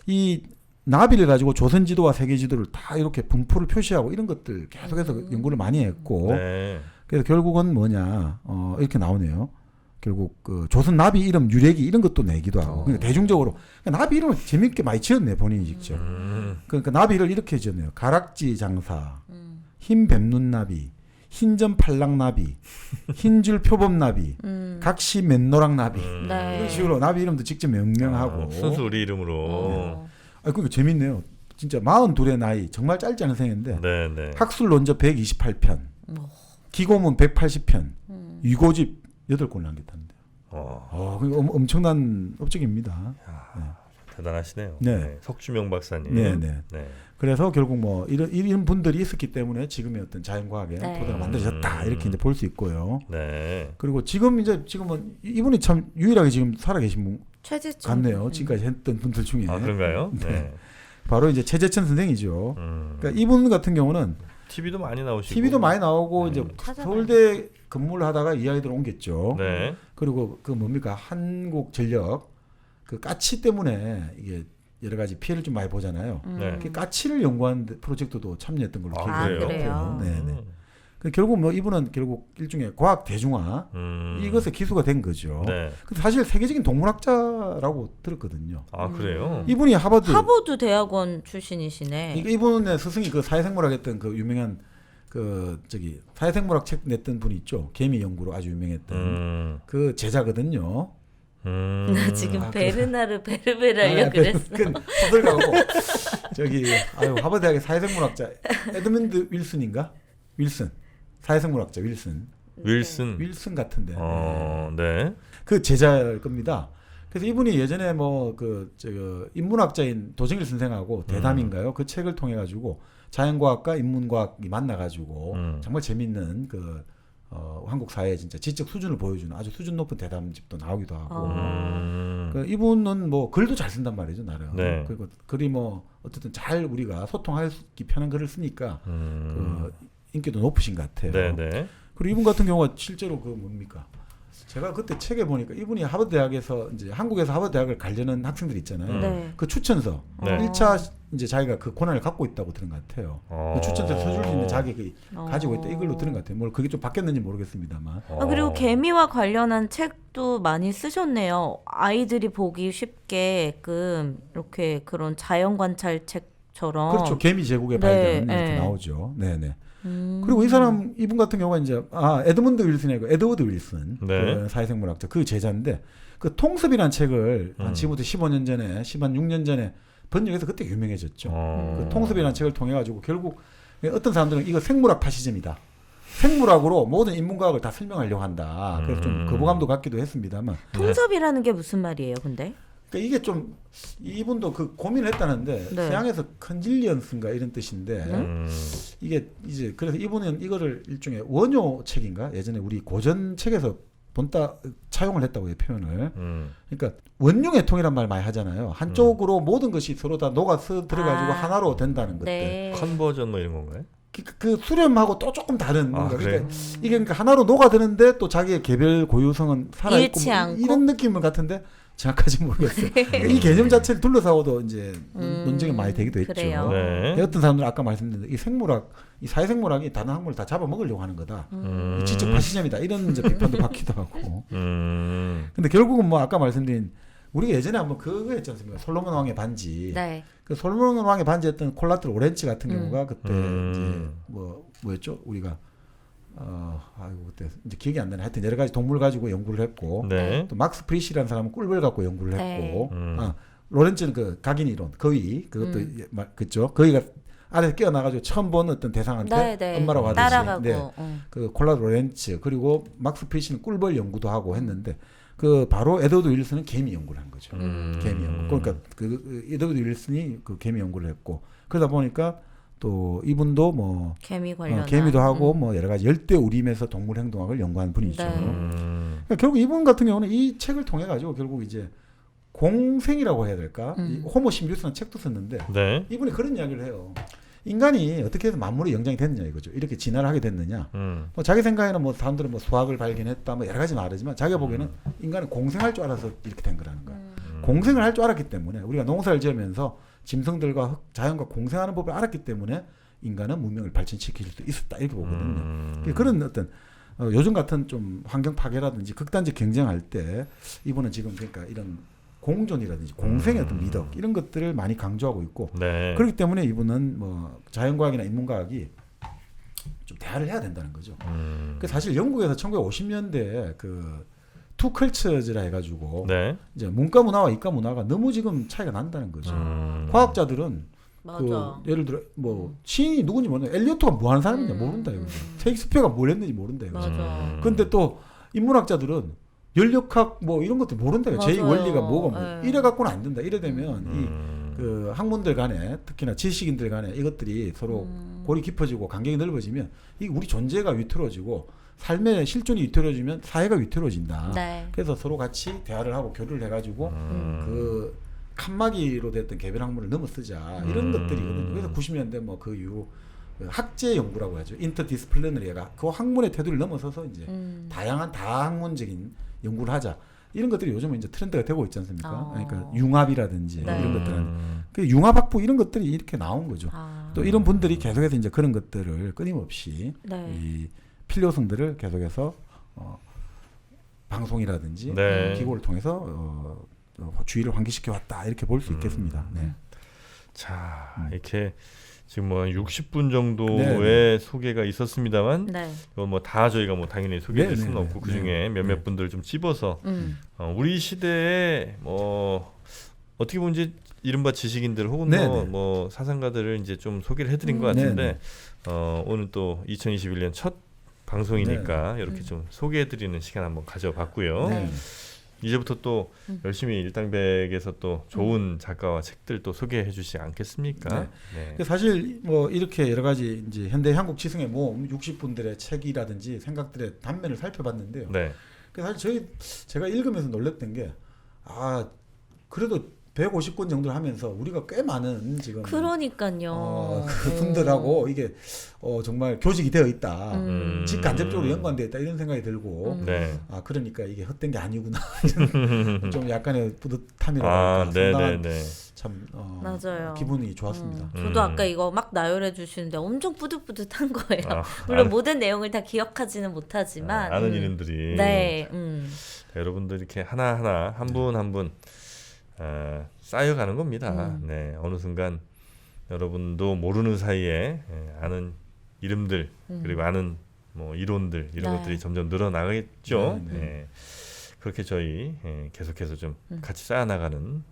이 나비를 가지고 조선 지도와 세계 지도를 다 이렇게 분포를 표시하고 이런 것들 계속해서 연구를 많이 했고 네. 그래서 결국은 뭐냐 이렇게 나오네요. 결국 그 조선 나비 이름 유래기 이런 것도 내기도 하고 그러니까 대중적으로 그러니까 나비 이름을 재밌게 많이 지었네 본인이 직접. 그러니까 나비를 이렇게 지었네요. 가락지 장사, 흰 뱀눈 나비, 흰점 팔랑 나비, 흰줄 표범 나비, 각시 맨노랑 나비 네. 이런 식으로 나비 이름도 직접 명명하고. 순수 우리 이름으로. 그거 재밌네요. 진짜 42의 나이 정말 짧지 않은 생인데 네네. 학술 논저 128편, 기고문 180편, 위고집 8권 남겼다는데요. 엄청난 업적입니다. 대단하시네요. 네. 석주명 박사님. 네네. 네. 그래서 결국 뭐 이런 분들이 있었기 때문에 지금의 어떤 자연과학의 네. 토대가 만들어졌다 이렇게 이제 볼 수 있고요. 네. 그리고 지금은 이분이 참 유일하게 지금 살아계신 분 최재천 같네요. 지금까지 했던 분들 중에 아 그런가요? 네. 바로 이제 최재천 선생이죠. 그러니까 이분 같은 경우는 TV도 많이 나오시고. TV도 많이 나오고 이제 찾아봐요. 서울대 근무를 하다가 이 아이들 옮겼죠. 네. 그리고 그 뭡니까 한국전력 그 까치 때문에 이게 여러 가지 피해를 좀 많이 보잖아요. 네. 그 까치를 연구하는 프로젝트도 참여했던 걸로 아, 기억해요. 그래요? 네네. 그 결국 뭐 이분은 결국 일종의 과학 대중화 이것에 기수가 된 거죠. 네. 근데 사실 세계적인 동물학자라고 들었거든요. 아 그래요? 이분이 하버드 대학원 출신이시네. 이분의 스승이 그 사회생물학 했던 그 유명한 그 사회생물학 책 냈던 분이 있죠. 개미 연구로 아주 유명했던 그 제자거든요. 나 지금 아, 베르나르 베르베르 하려고 그랬어. 호들가고 하버드 대학의 사회생물학자 에드먼드 윌슨인가? 윌슨 사회생물학자 윌슨 같은데 네. 그 제자일 겁니다. 그래서 이분이 예전에 인문학자인 도정일 선생하고 대담인가요? 그 책을 통해 가지고 자연과학과 인문과학이 만나 가지고 정말 재밌는 그 한국 사회의 진짜 지적 수준을 보여주는 아주 수준 높은 대담집도 나오기도 하고 그 이분은 뭐 글도 잘 쓴단 말이죠 나름. 네. 그리고 글이 뭐 어쨌든 잘 우리가 소통하기 편한 글을 쓰니까 그 인기도 높으신 것 같아요. 네네. 그리고 이분 같은 경우가 실제로 그 뭡니까? 제가 그때 책에 보니까 이분이 하버드 대학에서 이제 한국에서 하버드 대학을 가려는 학생들 있잖아요. 네. 그 추천서 네. 1차 이제 자기가 그 권한을 갖고 있다고 들은 것 같아요. 그 추천서 써줄 수 있는 자격이 가지고 있다 이걸로 들은 것 같아요. 뭐 그게 좀 바뀌었는지 모르겠습니다만. 그리고 개미와 관련한 책도 많이 쓰셨네요. 아이들이 보기 쉽게끔 이렇게 그런 자연 관찰 책처럼. 그렇죠. 개미 제국의 네, 발견 이렇게 네. 나오죠. 네네. 그리고 이분 같은 경우가 이제 에드먼드 윌슨이 아니고 에드워드 윌슨 네. 그 사회생물학자 그 제자인데 그 통습이라는 책을 한 지금부터 15년 전에 16년 전에 번역해서 그때 유명해졌죠. 그 통습이라는 책을 통해 가지고 결국 어떤 사람들은 이거 생물학 파시즘이다. 생물학으로 모든 인문과학을 다 설명하려고 한다. 그래서 좀 거부감도 갖기도 했습니다만. 통섭이라는 게 무슨 말이에요, 근데? 그러니까 이게 좀 이분도 그 고민을 했다는데 네. 서양에서 컨질리언스인가 이런 뜻인데 이게 이제 그래서 이분은 이거를 일종의 원효 책인가 예전에 우리 고전 책에서 본따 차용을 했다고 해요 표현을. 그러니까 원흉의 통이란 말 많이 하잖아요. 한쪽으로 모든 것이 서로 다 녹아서 들어가지고 하나로 된다는 것들. 네. 컨버전 뭐 이런 건가요? 그 수렴하고 또 조금 다른 뭔가 그래요? 그러니까 이게 그러니까 하나로 녹아드는데 또 자기의 개별 고유성은 살아있고 잃지 뭐 않고? 이런 느낌은 같은데 정확하지 모르겠어요. 그러니까 이 개념 자체를 둘러싸고도 이제 논쟁이 많이 되기도 했죠. 그래요. 네. 어떤 사람들은 아까 말씀드린 이 생물학, 이 사회생물학이 다른 학문을 다 잡아먹으려고 하는 거다. 이 지적 파시즘이다. 이런 이제 비판도 받기도 하고. 근데 결국은 뭐 아까 말씀드린 우리가 예전에 한번 그거 했지 않습니까? 솔로몬 왕의 반지. 네. 그 솔로몬 왕의 반지였던 콜라트로 오렌지 같은 경우가 그때 이제 뭐였죠? 우리가 아이고 그때 이제 기억이 안 나네. 하여튼 여러 가지 동물 가지고 연구를 했고 네. 또 막스 프리시라는 사람은 꿀벌 갖고 연구를 했고 네. 로렌츠는 그 각인 이론 거위 그것도 그죠? 거위가 아래서 깨어나가지고 처음 본 어떤 대상한테 네, 네. 엄마라고 하듯이 따라가고. 네. 그 콜라 로렌츠 그리고 막스 프리시는 꿀벌 연구도 하고 했는데 그 바로 에드워드 윌슨은 개미 연구를 한 거죠. 개미 연구. 그러니까 그 에드워드 윌슨이 그 개미 연구를 했고 그러다 보니까 또 이분도 뭐 개미 관련 개미도 하고 뭐 여러 가지 열대 우림에서 동물 행동학을 연구한 분이죠. 네. 그러니까 결국 이분 같은 경우는 이 책을 통해 가지고 결국 이제 공생이라고 해야 될까? 이 호모 심비우스라는 책도 썼는데 네. 이분이 그런 이야기를 해요. 인간이 어떻게 해서 만물의 영장이 됐느냐 이거죠. 이렇게 진화를 하게 됐느냐. 뭐 자기 생각에는 뭐 사람들은 뭐 수학을 발견했다 뭐 여러 가지 말하지만 자기가 보기에는 인간은 공생할 줄 알아서 이렇게 된 거라는 거야. 공생을 할 줄 알았기 때문에 우리가 농사를 지으면서 짐승들과 자연과 공생하는 법을 알았기 때문에 인간은 문명을 발전시킬 수 있었다 이렇게 보거든요. 그런 어떤 요즘 같은 좀 환경 파괴라든지 극단적 경쟁할 때 이분은 지금 그러니까 이런 공존이라든지 공생의 어떤 미덕 이런 것들을 많이 강조하고 있고 네. 그렇기 때문에 이분은 뭐 자연과학이나 인문과학이 좀 대화를 해야 된다는 거죠. 그 사실 영국에서 1950년대 그 투컬처즈라 해가지고 네. 이제 문과 문화와 이과 문화가 너무 지금 차이가 난다는 거죠. 과학자들은 맞아. 그 예를 들어 뭐 시인이 누군지 모르는 엘리어트가 뭐 하는 사람인지 모른다 이거죠. 셰익스피어가 뭘 했는지 모른다 이거죠. 맞아. 근데 또 인문학자들은 연력학 뭐 이런 것도 모른다. 제2 맞아요. 원리가 뭐가 뭐 네. 이래 갖고는 안 된다. 이래 되면 이 그 학문들 간에 특히나 지식인들 간에 이것들이 서로 골이 깊어지고 간격이 넓어지면 이 우리 존재가 위태로워지고 삶의 실존이 위태로워지면 사회가 위태로워진다. 네. 그래서 서로 같이 대화를 하고 교류를 해가지고 그 칸막이로 됐던 개별 학문을 넘어서자 이런 것들이거든요. 그래서 90년대 뭐 그 이후 학제 연구라고 하죠. 인터디스플리너리가 그 학문의 테두리를 넘어서서 이제 다양한 다학문적인 연구를 하자. 이런 것들이 요즘은 이제 트렌드가 되고 있지 않습니까? 그러니까 융합이라든지 네. 이런 것들은 그 융합학부 이런 것들이 이렇게 나온 거죠. 또 이런 분들이 계속해서 이제 그런 것들을 끊임없이 네. 이 필요성들을 계속해서 방송이라든지 네. 기고를 통해서 주의를 환기시켜 왔다 이렇게 볼 수 있겠습니다. 네. 자, 이렇게 지금 뭐 60분 정도의 네, 소개가 있었습니다만 네. 이거 뭐 다 저희가 뭐 당연히 소개해줄 네, 수는 네, 없고 네. 그 중에 몇몇 네. 분들 좀 집어서 음. 우리 시대에 뭐 어떻게 보면 이제 이른바 지식인들 혹은 네, 뭐, 네. 뭐 사상가들을 이제 좀 소개를 해드린 것 네, 같은데 네. 오늘 또 2021년 첫 방송이니까 이렇게 좀 소개해드리는 시간 한번 가져봤고요. 네. 이제부터 또 열심히 일당백에서 또 좋은 작가와 책들 또 소개해 주시지 않겠습니까? 네. 그 사실 뭐 이렇게 여러 가지 이제 현대 한국 지성의 모험 60분들의 책이라든지 생각들의 단면을 살펴봤는데요. 네. 그 사실 제가 읽으면서 놀랐던 게 그래도 150권 정도를 하면서 우리가 꽤 많은 지금 그러니까요. 그 분들하고 이게 정말 교직이 되어 있다. 직간접적으로 연관되어 있다 이런 생각이 들고 네. 그러니까 이게 헛된 게 아니구나 좀 약간의 뿌듯함이라고 네, 상당한 네. 참 맞아요. 기분이 좋았습니다. 저도 아까 이거 막 나열해 주시는데 엄청 뿌듯뿌듯한 거예요. 물론 아는, 모든 내용을 다 기억하지는 못하지만 아는 이름들이 네. 자, 여러분들 이렇게 하나하나 한 분 한 분 쌓여가는 겁니다. 네, 어느 순간 여러분도 모르는 사이에 아는 이름들 그리고 아는 뭐 이론들 이런 네. 것들이 점점 늘어나겠죠. 네, 네. 네. 그렇게 저희 계속해서 좀 같이 쌓아나가는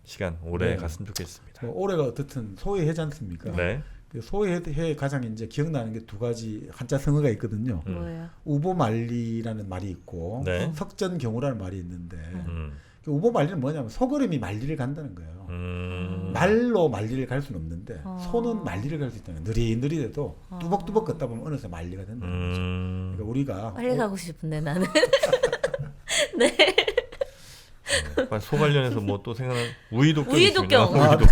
시간 오래 네. 갔으면 좋겠습니다. 뭐 올해가 어떻든 소해해지 않습니까? 네. 그 소해해 가장 이제 기억나는 게 두 가지 한자 성어가 있거든요. 뭐예요? 우보말리라는 말이 있고 네. 석전경우라는 말이 있는데 우보 말리는 뭐냐면 소걸음이 말리를 간다는 거예요. 말로 말리를 갈 수는 없는데 소는 말리를 갈 수 있다는 거예요. 느리느리돼도 뚜벅뚜벅 걷다 보면 어느새 말리가 된다는 거죠. 그러니까 우리가 빨리 가고 싶은데 나는. 소 관련해서 뭐 또 생각나는 우이독경 우이독경. 있습니다. 우이독경.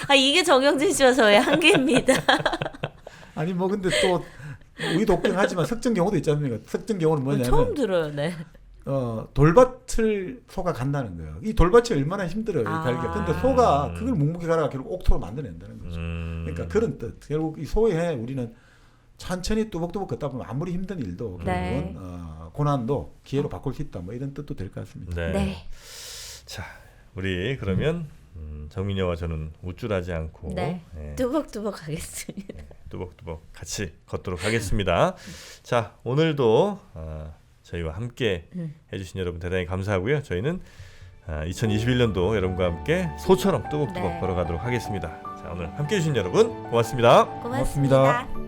아 이게 정영진 씨와 저의 한계입니다. 아니 뭐 근데 또 우리 독경하지만 섞은 경우도 있지 않습니까? 섞은 경우는 처음 뭐냐면 들어요. 네. 돌밭을 소가 간다는 거예요. 이 돌밭이 얼마나 힘들어요. 아. 갈기가. 근데 소가 그걸 묵묵히 가다가 결국 옥토로 만들어낸다는 거죠. 그러니까 그런 뜻. 결국 이 소에 우리는 천천히 뚜벅뚜벅 걷다 보면 아무리 힘든 일도 결국은 네. 고난도 기회로 바꿀 수 있다. 뭐 이런 뜻도 될 것 같습니다. 네. 네. 자, 우리 그러면 정민여와 저는 우쭐하지 않고 네. 예, 뚜벅뚜벅 하겠습니다. 뚜벅뚜벅 같이 걷도록 하겠습니다. 자, 오늘도 저희와 함께 해주신 여러분 대단히 감사하고요. 저희는 2021년도 여러분과 함께 소처럼 뚜벅뚜벅 네. 걸어가도록 하겠습니다. 자, 오늘 함께 해주신 여러분 고맙습니다. 고맙습니다.